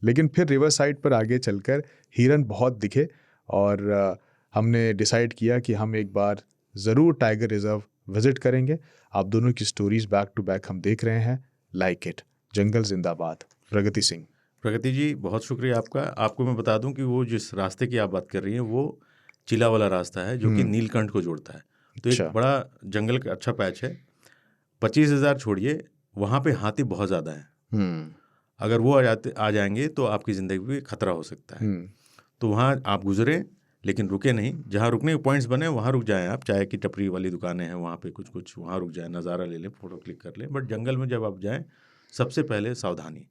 लेकिन फिर रिवर साइड पर आगे चलकर हिरन बहुत दिखे और हमने डिसाइड किया कि हम एक बार ज़रूर टाइगर रिजर्व विजिट करेंगे। आप दोनों की स्टोरीज बैक टू बैक हम देख रहे हैं। Like it. जंगल जिंदाबाद। प्रगति सिंह। प्रगति जी, बहुत शुक्रिया आपका। आपको मैं बता दूं कि वो जिस रास्ते की आप बात कर रही हैं वो चिला वाला रास्ता है, जो कि नीलकंठ को जोड़ता है। तो एक बड़ा जंगल का अच्छा पैच है। 25,000 छोड़िए, वहाँ पे हाथी बहुत ज़्यादा है। अगर वो आ जाएंगे तो आपकी ज़िंदगी में खतरा हो सकता है। तो वहाँ आप गुजरे, लेकिन रुके नहीं। जहाँ रुकने के पॉइंट्स बने वहाँ रुक जाएं आप। चाय की टपरी वाली दुकानें हैं वहाँ पे, कुछ वहाँ रुक जाएं, नज़ारा ले लें, फ़ोटो क्लिक कर लें। बट जंगल में जब आप जाएं, सबसे पहले सावधानी,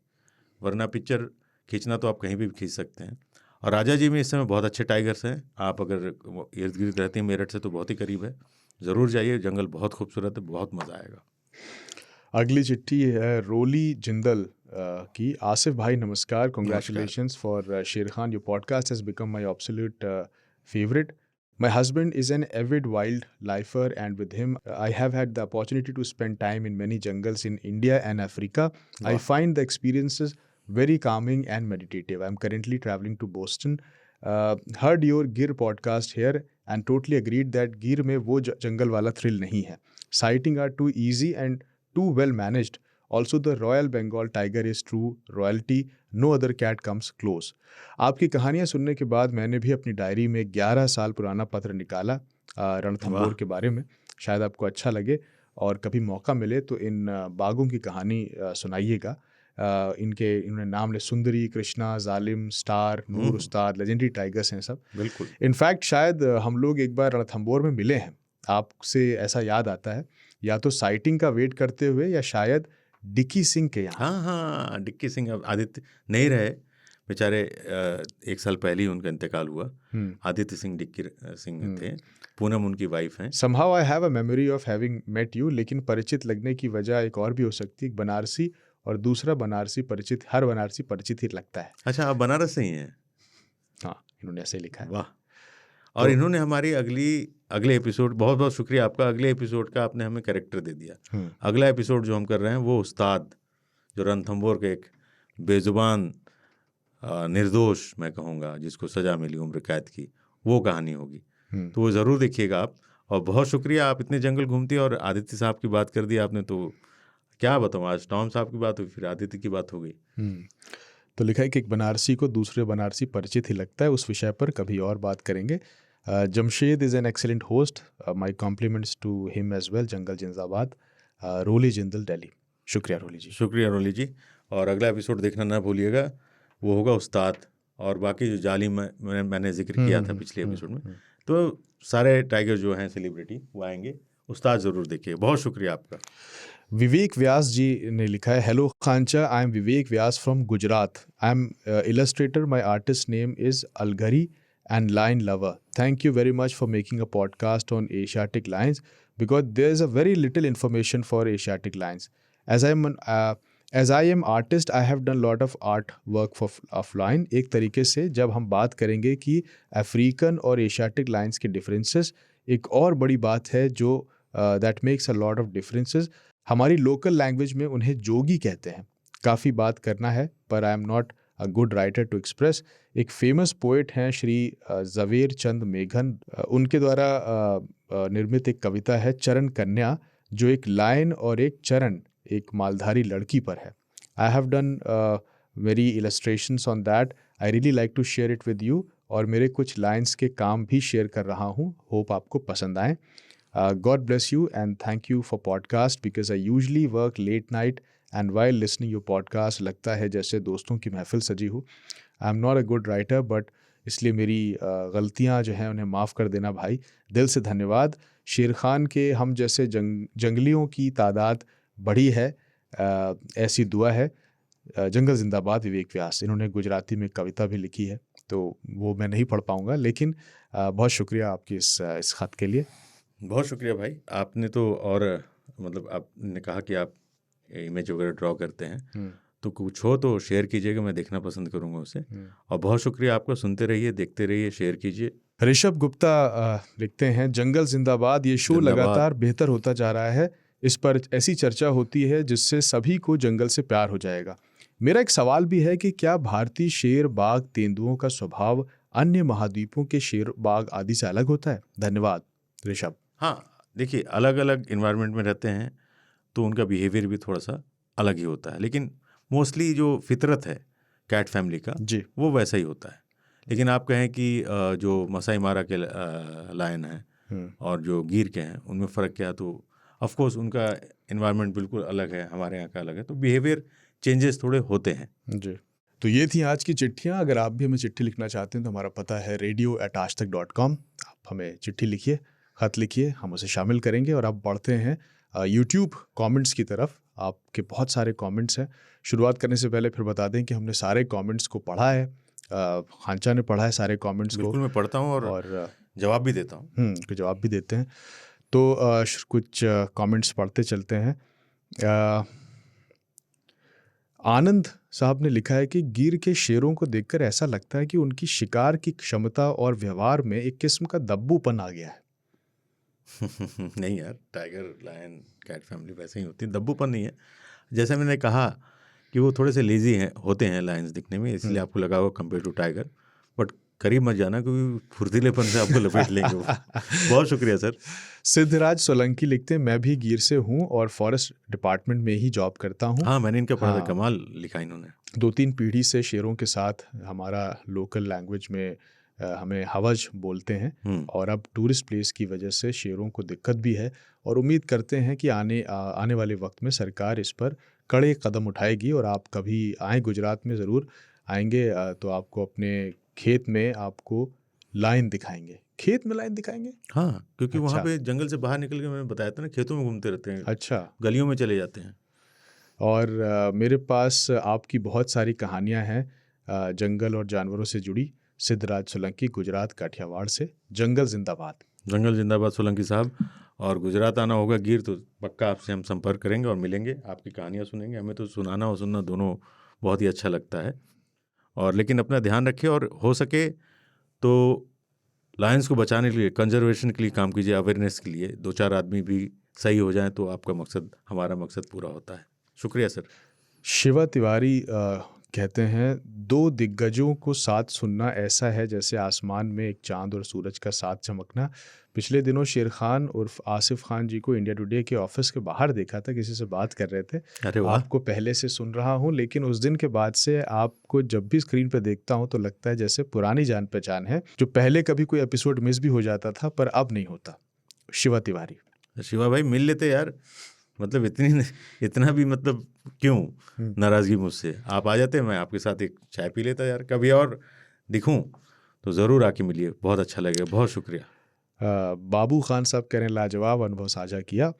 वरना पिक्चर खींचना तो आप कहीं भी खींच सकते हैं। और राजा जी में इस समय बहुत अच्छे टाइगर्स हैं। आप अगर इर्द गिर्द रहते हैं मेरठ से तो बहुत ही करीब है, ज़रूर जाइए। जंगल बहुत खूबसूरत है, बहुत मज़ा आएगा। अगली चिट्ठी है रोली जिंदल की। आसिफ भाई नमस्कार, कॉन्ग्रेचुलेशंस फॉर शेर Khan, your podcast has become my absolute favourite. My husband is an avid wildlifer, and with him, I have had the opportunity to spend time in many jungles in India and Africa. I find the experiences very calming and meditative. I'm currently traveling to Boston. Heard your Gir podcast here and totally agreed that Gir में वो जंगल वाला thrill नहीं है. Sighting are too easy and too well managed. Also, the Royal Bengal tiger is true royalty. No other cat comes close. आपकी कहानियाँ सुनने के बाद मैंने भी अपनी डायरी में 11 साल पुराना पत्र निकाला रणथंभौर के बारे में। शायद आपको अच्छा लगे और कभी मौका मिले तो इन बाघों की कहानी सुनाइएगा। इन्होंने नाम ले सुंदरी, कृष्णा, जालिम, स्टार, नूर, उस्ताद, लेजेंडरी टाइगर्स हैं सब। बिल्कुल। इनफैक्ट शायद हम लोग एक बार रणथंभौर में मिले हैं। आपसे ऐसा याद आता है, या तो साइटिंग का वेट करते हुए या शायद डिक्की सिंह के यहाँ। हाँ, डिक्की सिंह अब आदित्य नहीं रहे बेचारे। 1 साल पहले ही उनका इंतकाल हुआ। आदित्य सिंह डिक्की सिंह थे, पूनम उनकी वाइफ हैं। Somehow I have a memory of having met you, लेकिन परिचित लगने की वजह एक और भी हो सकती है, बनारसी, और दूसरा बनारसी परिचित, हर बनारसी परिचित ही लगता है। अच्छा, आप बनारस से ही हैं? हाँ, इन्होंने ऐसे ही लिखा है। वाह। और इन्होंने हमारी अगले एपिसोड, बहुत बहुत शुक्रिया आपका, अगले एपिसोड का आपने हमें कैरेक्टर दे दिया। अगला एपिसोड जो हम कर रहे हैं वो उस्ताद, जो रणथंभौर के एक बेजुबान निर्दोष, मैं कहूँगा, जिसको सज़ा मिली उम्र कैद की, वो कहानी होगी। तो वो ज़रूर देखिएगा आप। और बहुत शुक्रिया, आप इतने जंगल घूमती हैं। और आदित्य साहब की बात कर दी आपने, तो क्या बताऊँ, आज टॉम साहब की बात हुई, फिर आदित्य की बात हो गई। तो लिखा है कि एक बनारसी को दूसरे बनारसी परिचित ही लगता है। उस विषय पर कभी और बात करेंगे। Jamshed is an excellent host, my compliments to him as well. जंगल जिंदाबाद। रोली जिंदल, दिल्ली। शुक्रिया रोली जी। शुक्रिया रोली जी। और अगला एपिसोड देखना ना भूलिएगा, वो होगा उस्ताद। और बाकी जो जाली मैंने जिक्र किया था पिछले एपिसोड में, तो सारे टाइगर जो हैं सेलिब्रिटी वो आएंगे। उस्ताद ज़रूर देखिए। बहुत शुक्रिया आपका। विवेक व्यास जी ने लिखा है, हेलो खांचा, I am Vivek Vyas from Gujarat, I am illustrator, my artist name is Algari and lion lover. Thank you very much for making a podcast on Asiatic lions, because there is a very little information for Asiatic lions. As I am artist, I have done lot of art work of lion. एक तरीके से जब हम बात करेंगे कि African और Asiatic lines के डिफरेंसेस, एक और बड़ी बात है जो that makes a lot of differences. हमारी लोकल लैंग्वेज में उन्हें जोगी कहते हैं। काफ़ी बात करना है, पर I am not a good writer to express. एक फेमस पोइट हैं श्री जवेर चंद मेघन, उनके द्वारा निर्मित एक कविता है चरण कन्या, जो एक लायन और एक चरण, एक मालधारी लड़की पर है। I have done very illustrations on that, I really like to share it with you, और मेरे कुछ लाइन्स के काम भी शेयर कर रहा हूँ, होप आपको पसंद आए। God bless you and thank you for podcast, because I usually work late night and while listening your podcast लगता है जैसे दोस्तों की महफिल सजी हो। आई am not a good writer, but इसलिए मेरी गलतियाँ जो हैं उन्हें माफ़ कर देना भाई। दिल से धन्यवाद। शेर खान के हम जैसे जंगलियों की तादाद बढ़ी है, ऐसी दुआ है। जंगल जिंदाबाद विवेक व्यास। इन्होंने गुजराती में कविता भी लिखी है, तो वो मैं नहीं पढ़ पाऊँगा, लेकिन बहुत शुक्रिया आपकी इस खत के लिए। बहुत शुक्रिया भाई। आपने तो और मतलब आपने कहा कि आप इमेज वगैरह ड्रॉ करते हैं, तो कुछ हो तो शेयर कीजिएगा, मैं देखना पसंद करूंगा उसे। और बहुत शुक्रिया आपका। सुनते रहिए, देखते रहिए, शेयर कीजिए। ऋषभ गुप्ता लिखते हैं, जंगल जिंदाबाद, ये शो लगातार बेहतर होता जा रहा है, इस पर ऐसी चर्चा होती है जिससे सभी को जंगल से प्यार हो जाएगा। मेरा एक सवाल भी है कि क्या भारतीय शेर, बाघ, तेंदुओं का स्वभाव अन्य महाद्वीपों के शेर, बाघ आदि से अलग होता है? धन्यवाद ऋषभ। हाँ, देखिए, अलग अलग इन्वायरमेंट में रहते हैं तो उनका बिहेवियर भी थोड़ा सा अलग ही होता है, लेकिन मोस्टली जो फितरत है कैट फैमिली का जी, वो वैसा ही होता है। लेकिन आप कहें कि जो मसाई मारा के लायन हैं और जो गिर के हैं, उनमें फ़र्क क्या है, तो ऑफ कोर्स उनका इन्वायरमेंट बिल्कुल अलग है, हमारे यहाँ का अलग है, तो बिहेवियर चेंजेस थोड़े होते हैं। जी, तो ये थी आज की चिट्ठियाँ। अगर आप भी हमें चिट्ठी लिखना चाहते हैं तो हमारा पता है radio@aajtak.com। आप हमें चिट्ठी लिखिए, ख़त लिखिए, हम उसे शामिल करेंगे। और अब बढ़ते हैं यूट्यूब कमेंट्स की तरफ। आपके बहुत सारे कमेंट्स हैं। शुरुआत करने से पहले फिर बता दें कि हमने सारे कमेंट्स को पढ़ा है, खांचा ने पढ़ा है सारे कमेंट्स को। बिल्कुल, मैं पढ़ता हूँ और जवाब भी देता हूँ। जवाब भी देते हैं। तो कुछ कमेंट्स पढ़ते चलते हैं। आनंद साहब ने लिखा है कि गिर के शेरों को देखकर ऐसा लगता है कि उनकी शिकार की क्षमता और व्यवहार में एक किस्म का दब्बूपन आ गया है। नहीं यार, टाइगर, लायन, कैट फैमिली वैसे ही होती है, दब्बूपन नहीं है। जैसे मैंने कहा कि वो थोड़े से लेजी हैं, होते हैं लायंस दिखने में, इसलिए आपको लगा होगा कंपेयर टू टाइगर, बट करीब मत जाना क्योंकि फुर्तीलेपन से आपको लपेट लेंगे वो। बहुत शुक्रिया सर। सिद्धराज सोलंकी लिखते हैं, मैं भी गिर से हूँ और फॉरेस्ट डिपार्टमेंट में ही जॉब करता हूँ। हाँ, मैंने इनका पढ़ा था, कमाल लिखा इन्होंने। 2-3 पीढ़ी से शेरों के साथ हमारा लोकल लैंग्वेज में हमें हवज बोलते हैं, और अब टूरिस्ट प्लेस की वजह से शेरों को दिक्कत भी है, और उम्मीद करते हैं कि आने वाले वक्त में सरकार इस पर कड़े कदम उठाएगी। और आप कभी आएँ गुजरात में, ज़रूर आएंगे तो आपको अपने खेत में आपको लायन दिखाएंगे। खेत में लायन दिखाएंगे? हाँ, क्योंकि वहाँ पे जंगल से बाहर निकल के, मैंने बताया था ना, खेतों में घूमते रहते हैं। अच्छा, गलियों में चले जाते हैं। और मेरे पास आपकी बहुत सारी कहानियाँ हैं जंगल और जानवरों से जुड़ी। सिद्धराज सोलंकी, गुजरात काठियावाड़ से। जंगल जिंदाबाद। जंगल जिंदाबाद सोलंकी साहब। और गुजरात आना होगा गिर तो पक्का आपसे हम संपर्क करेंगे और मिलेंगे, आपकी कहानियाँ सुनेंगे। हमें तो सुनाना और सुनना दोनों बहुत ही अच्छा लगता है। और लेकिन अपना ध्यान रखिए, और हो सके तो लायंस को बचाने के लिए, कंजर्वेशन के लिए काम कीजिए, अवेयरनेस के लिए। 2-4 आदमी भी सही हो जाएं तो आपका मकसद, हमारा मकसद पूरा होता है। शुक्रिया सर। शिवा तिवारी कहते हैं, 2 दिग्गजों को साथ सुनना ऐसा है जैसे आसमान में एक चांद और सूरज का साथ चमकना। पिछले दिनों शेर खान उर्फ आसिफ खान जी को इंडिया टुडे के ऑफिस के बाहर देखा था, किसी से बात कर रहे थे। अरे वाह। आपको पहले से सुन रहा हूँ, लेकिन उस दिन के बाद से आपको जब भी स्क्रीन पर देखता हूँ तो लगता है जैसे पुरानी जान पहचान है, जो पहले कभी कोई एपिसोड मिस भी हो जाता था पर अब नहीं होता। शिवा तिवारी। शिवा भाई, मिल लेते यार, मतलब इतना भी मतलब क्यों नाराज़गी मुझसे? आप आ जाते, मैं आपके साथ एक चाय पी लेता यार, कभी और दिखूं तो ज़रूर आके मिलिए, बहुत अच्छा लगेगा, बहुत शुक्रिया। बाबू खान साहब कह रहे हैं लाजवाब अनुभव साझा किया।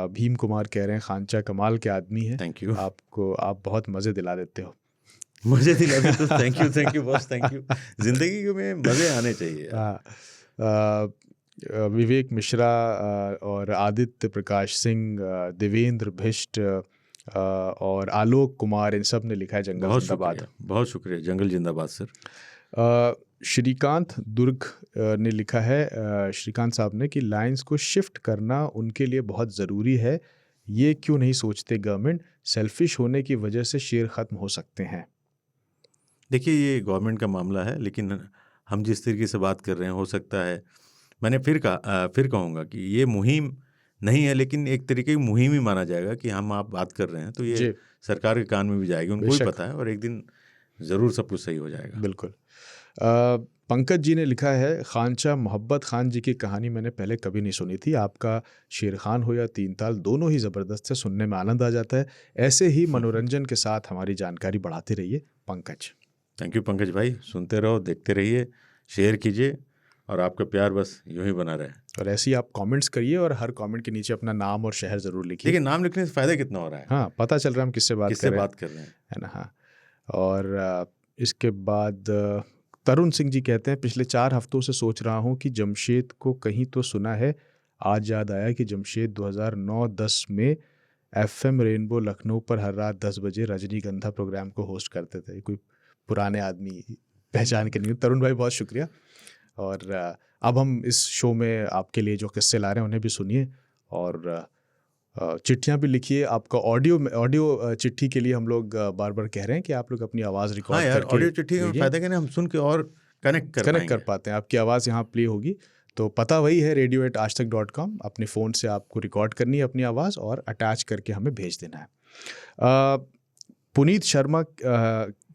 भीम कुमार कह रहे हैं खांचा कमाल के आदमी हैं, थैंक यू। आप बहुत मज़े दिला देते हो। मुझे दिला दे तो thank you boss, thank you. ज़िंदगी में मज़े आने चाहिए यार। विवेक मिश्रा और आदित्य प्रकाश सिंह, देवेंद्र भिष्ट और आलोक कुमार, इन सब ने लिखा है जंगल जिंदाबाद। बहुत शुक्रिया, जंगल जिंदाबाद सर। श्रीकांत दुर्ग ने लिखा है, श्रीकांत साहब ने, कि लाइंस को शिफ्ट करना उनके लिए बहुत ज़रूरी है। ये क्यों नहीं सोचते गवर्नमेंट? सेल्फिश होने की वजह से शेर ख़त्म हो सकते हैं। देखिए, ये गवर्नमेंट का मामला है, लेकिन हम जिस तरीके से बात कर रहे हैं, हो सकता है, मैंने फिर कहूँगा कि ये मुहिम नहीं है, लेकिन एक तरीके की मुहिम ही माना जाएगा कि हम आप बात कर रहे हैं तो ये सरकार के कान में भी जाएगी, उनको भी पता है, और एक दिन ज़रूर सब कुछ सही हो जाएगा। बिल्कुल। पंकज जी ने लिखा है, खांचा मोहब्बत खान जी की कहानी मैंने पहले कभी नहीं सुनी थी। आपका शेर खान हो या तीन ताल, दोनों ही ज़बरदस्त है, सुनने में आनंद आ जाता है। ऐसे ही मनोरंजन के साथ हमारी जानकारी बढ़ाते रहिए। पंकज। थैंक यू पंकज भाई, सुनते रहो, देखते रहिए, शेयर कीजिए, और आपका प्यार बस यूं ही बना रहे। और ऐसे ही आप कमेंट्स करिए, और हर कमेंट के नीचे अपना नाम और शहर ज़रूर लिखिए। देखिए, नाम लिखने से फ़ायदा कितना हो रहा है। हाँ, पता चल रहा है हम किससे बात कर रहे हैं, है ना। हाँ, और इसके बाद तरुण सिंह जी कहते हैं, पिछले 4 हफ्तों से सोच रहा हूँ कि जमशेद को कहीं तो सुना है। आज याद आया कि जमशेद 2009-10 में FM रेनबो लखनऊ पर हर रात 10 बजे रजनीगंधा प्रोग्राम को होस्ट करते थे। कोई पुराने आदमी पहचान के नहीं। तरुण भाई बहुत शुक्रिया। और अब हम इस शो में आपके लिए जो किस्से ला रहे हैं उन्हें भी सुनिए, और चिट्ठियाँ भी लिखिए। आपका ऑडियो चिट्ठी के लिए हम लोग बार बार कह रहे हैं कि आप लोग अपनी आवाज़ रिकॉर्ड करके ऑडियो चिट्ठी का फ़ायदा क्या है, हम सुन के और कनेक्ट कर पाते हैं। आपकी आवाज़ यहाँ प्ले होगी, तो पता वही है, radio@aajtak.com। अपने फ़ोन से आपको रिकॉर्ड करनी है अपनी आवाज़ और अटैच करके हमें भेज देना है। पुनीत शर्मा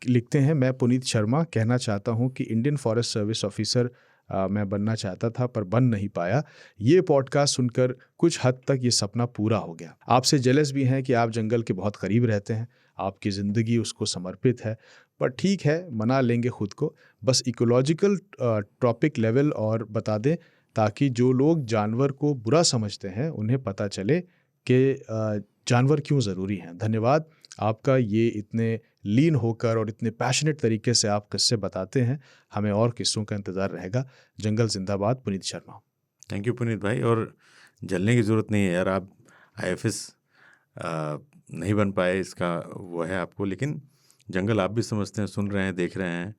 लिखते हैं, मैं पुनीत शर्मा कहना चाहता हूँ कि इंडियन फॉरेस्ट सर्विस ऑफिसर मैं बनना चाहता था पर बन नहीं पाया। ये पॉडकास्ट सुनकर कुछ हद तक ये सपना पूरा हो गया। आपसे जेलस भी हैं कि आप जंगल के बहुत करीब रहते हैं, आपकी ज़िंदगी उसको समर्पित है। पर ठीक है, मना लेंगे खुद को। बस इकोलॉजिकल टॉपिक लेवल और बता दें, ताकि जो लोग जानवर को बुरा समझते हैं उन्हें पता चले कि जानवर क्यों ज़रूरी हैं। धन्यवाद आपका, ये इतने लीन होकर और इतने पैशनेट तरीके से आप किस्से बताते हैं। हमें और किस्सों का इंतज़ार रहेगा। जंगल जिंदाबाद, पुनीत शर्मा। थैंक यू पुनीत भाई, और जलने की ज़रूरत नहीं है यार। आप IFS नहीं बन पाए, इसका वो है आपको, लेकिन जंगल आप भी समझते हैं, सुन रहे हैं, देख रहे हैं,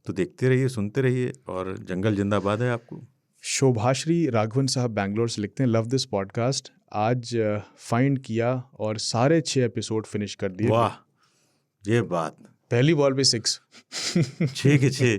तो देखते रहिए, सुनते रहिए, और जंगल जिंदाबाद है आपको। शोभाश्री राघवन साहब बैंगलोर से लिखते हैं, लव दिस पॉडकास्ट। आज फाइंड किया और सारे 6 एपिसोड फिनिश कर दिए। वाह, ये बात, पहली बॉल पे 6 6 के 6।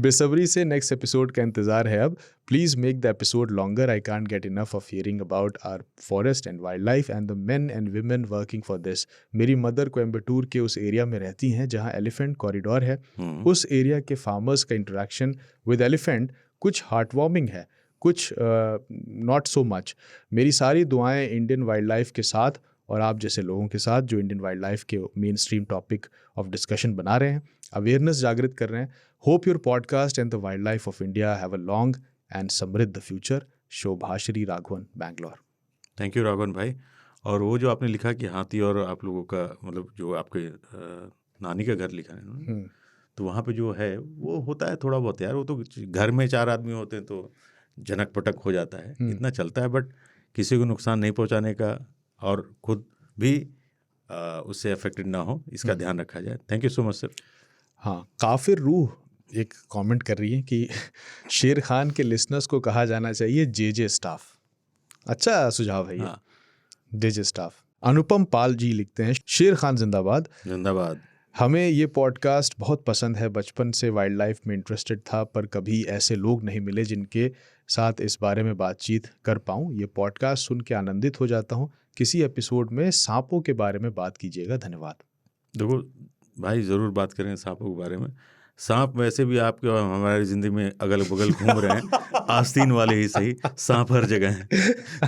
बेसब्री से नेक्स्ट एपिसोड का इंतज़ार है अब। Please make the episode longer. I can't get enough of hearing about our forest and wild life and the men and women working for this. मेरी मदर कोयम्बटूर के उस एरिया में रहती हैं जहां एलिफेंट कॉरिडोर है। उस एरिया के फार्मर्स का इंटरेक्शन विद एलिफेंट कुछ हार्ट वार्मिंग है, कुछ नॉट सो मच। मेरी सारी दुआएं इंडियन वाइल्ड लाइफ के साथ और आप जैसे लोगों के साथ जो इंडियन वाइल्ड लाइफ के main stream topic of discussion बना रहे हैं, अवेयरनेस जागृत कर रहे हैं। Hope your podcast and the wild life of India have a long and समृद्ध future. Shobhashree Raghavan, Bangalore. Thank you Raghavan भाई। और वो जो आपने लिखा कि हाथी और आप लोगों का, मतलब जो आपके नानी का घर लिखा है उन्होंने, तो वहाँ पे जो है वो होता है थोड़ा बहुत यार। वो तो घर में 4 आदमी होते हैं तो जनक पटक हो जाता है, इतना चलता है, बट किसी को नुकसान नहीं पहुँचाने का और खुद भी उससे अफेक्टेड ना हो, इसका ध्यान रखा जाए। Thank you so much sir. हाँ, काफिर रूह एक कमेंट कर रही है कि शेर खान के लिसनर्स को कहा जाना चाहिए JJ स्टाफ। अच्छा सुझाव है ये। हाँ, JJ स्टाफ। अनुपम पाल जी लिखते हैं, शेर खान जिंदाबाद। जिंदाबाद। हमें ये पॉडकास्ट बहुत पसंद है। बचपन से वाइल्ड लाइफ में इंटरेस्टेड था, पर कभी ऐसे लोग नहीं मिले जिनके साथ इस बारे में बातचीत कर पाऊँ। ये पॉडकास्ट सुन के आनंदित हो जाता हूँ। किसी एपिसोड में सांपों के बारे में बात कीजिएगा। धन्यवाद। देखो भाई, ज़रूर बात करें सांपों के बारे में। सांप वैसे भी आपके और हमारी ज़िंदगी में अगल बगल घूम रहे हैं, आस्तीन वाले ही सही, सांप हर जगह हैं,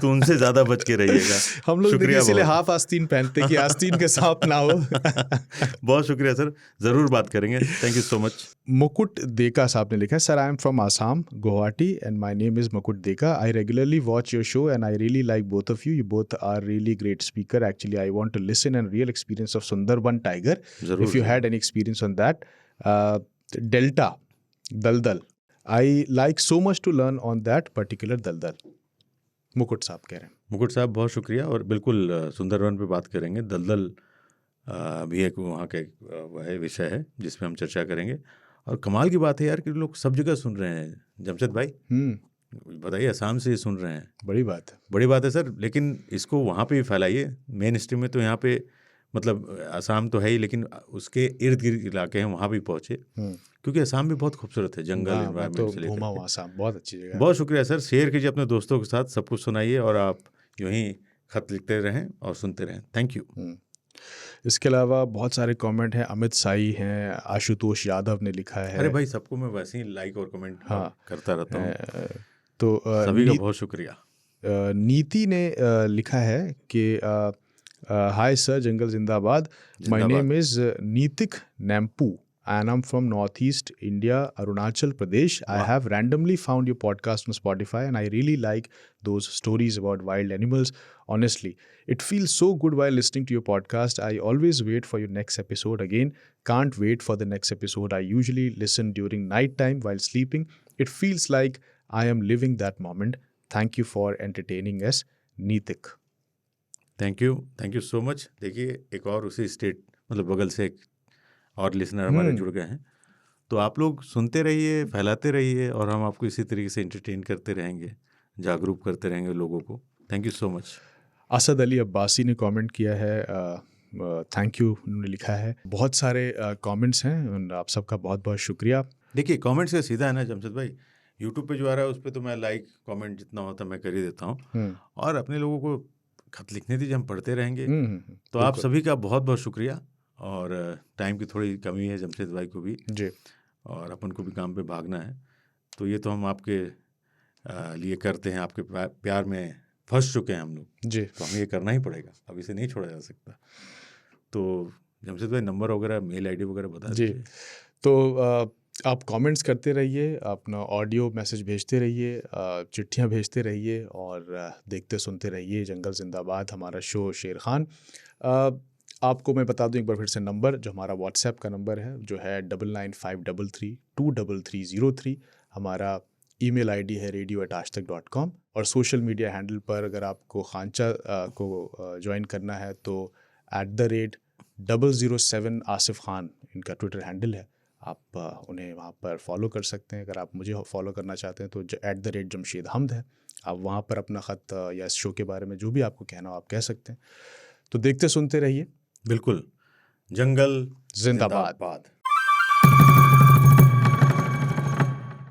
तो उनसे ज़्यादा बच के रहिएगा। हम लोग देखिए शुक्रिया इसीलिए बहुत। हाफ आस्तीन पहनते कि आस्तीन के सांप ना हो। बहुत शुक्रिया सर, ज़रूर बात करेंगे। Thank you so much. Mukut Deka साहब ने लिखा है, sir I am from Assam, Guwahati and my name is Mukut Deka. I regularly watch your show and I really like both of you both are really great speaker. Actually I want to listen and real experience of Sundarban tiger ज़रूर if you had any experience on that. Delta दलदल, I like so much to learn on that particular दलदल। मुकुट साहब कह रहे हैं। मुकुट साहब बहुत शुक्रिया, और बिल्कुल सुंदरवन पे बात करेंगे। दलदल भी एक वहाँ का एक वह विषय है जिसमें हम चर्चा करेंगे। और कमाल की बात है यार कि लोग सब जगह सुन रहे हैं। जमशेद भाई बताइए, असम से सुन रहे हैं, बड़ी बात है। बड़ी बात है सर। लेकिन इसको वहाँ पे भी फैलाइए। मेन स्ट्रीम में तो यहाँ पे मतलब असम तो है ही, लेकिन उसके इर्द गिर्द इलाके हैं वहाँ भी पहुँचे, क्योंकि असम भी बहुत खूबसूरत है, जंगल एनवायरनमेंट से घूमा लेकर हूँ असम, बहुत अच्छी जगह है। बहुत शुक्रिया सर। शेयर कीजिए अपने दोस्तों के साथ, सब कुछ सुनाइए, और आप यूँ ही खत लिखते रहें और सुनते रहें। Thank you. इसके अलावा बहुत सारे कमेंट हैं। अमित साई हैं, आशुतोष यादव ने लिखा है। अरे भाई, सबको मैं वैसे ही लाइक और कमेंट करता रहता हूँ, तो सभी का बहुत शुक्रिया। नीति ने लिखा है कि हाय सर, जंगल जिंदाबाद। माय नेम इज़ नीतिक नैम्पू and I'm from Northeast India, Arunachal Pradesh. I have randomly found your podcast on Spotify and I really like those stories about wild animals. Honestly, it feels so good while listening to your podcast. I always wait for your next episode. Again, can't wait for the next episode. I usually listen during night time while sleeping. It feels like I am living that moment. Thank you for entertaining us, Nitik. Thank you so much. देखिए, एक और उसी state मतलब बगल से एक और listener हमारे जुड़ गए हैं, तो आप लोग सुनते रहिए, फैलाते रहिए, और हम आपको इसी तरीके से एंटरटेन करते रहेंगे, जागरूक करते रहेंगे लोगों को। Thank you so much. Asad Ali Abbasi ने कमेंट किया है, थैंक यू उन्होंने लिखा है। बहुत सारे कमेंट्स हैं, आप सबका बहुत बहुत शुक्रिया। देखिए, कमेंट से सीधा है ना जमशेद भाई, यूट्यूब पे जो आ रहा है उस पर तो मैं लाइक कमेंट जितना होता है मैं कर ही देता हूँ, और अपने लोगों को खत लिखने दीजिए, हम पढ़ते रहेंगे। तो आप सभी का बहुत बहुत शुक्रिया। और टाइम की थोड़ी कमी है जमशेद भाई को भी जी, और अपन को भी काम पे भागना है, तो ये तो हम आपके लिए करते हैं, आपके प्यार में फंस चुके हैं हम लोग जी, तो हमें ये करना ही पड़ेगा, अब इसे नहीं छोड़ा जा सकता। तो जमशेद भाई नंबर वगैरह, मेल आईडी वगैरह बता दीजिए। तो आप कमेंट्स करते रहिए, अपना ऑडियो मैसेज भेजते रहिए, चिट्ठियाँ भेजते रहिए, और देखते सुनते रहिए जंगल जिंदाबाद, हमारा शो शेर खान। आपको मैं बता दूं एक बार फिर से नंबर, जो हमारा व्हाट्सएप का नंबर है, जो है 9953323303। हमारा ईमेल आईडी है radio@aajtak.com, और सोशल मीडिया हैंडल पर अगर आपको खांचा को ज्वाइन करना है तो @007 आसिफ खान इनका ट्विटर हैंडल है, आप उन्हें वहाँ पर फॉलो कर सकते हैं। अगर आप मुझे फॉलो करना चाहते हैं तो @जमशेद हमद है, आप वहाँ पर अपना ख़त या इस शो के बारे में जो भी आपको कहना हो आप कह सकते हैं। तो देखते सुनते रहिए, बिल्कुल, जंगल जिंदाबाद।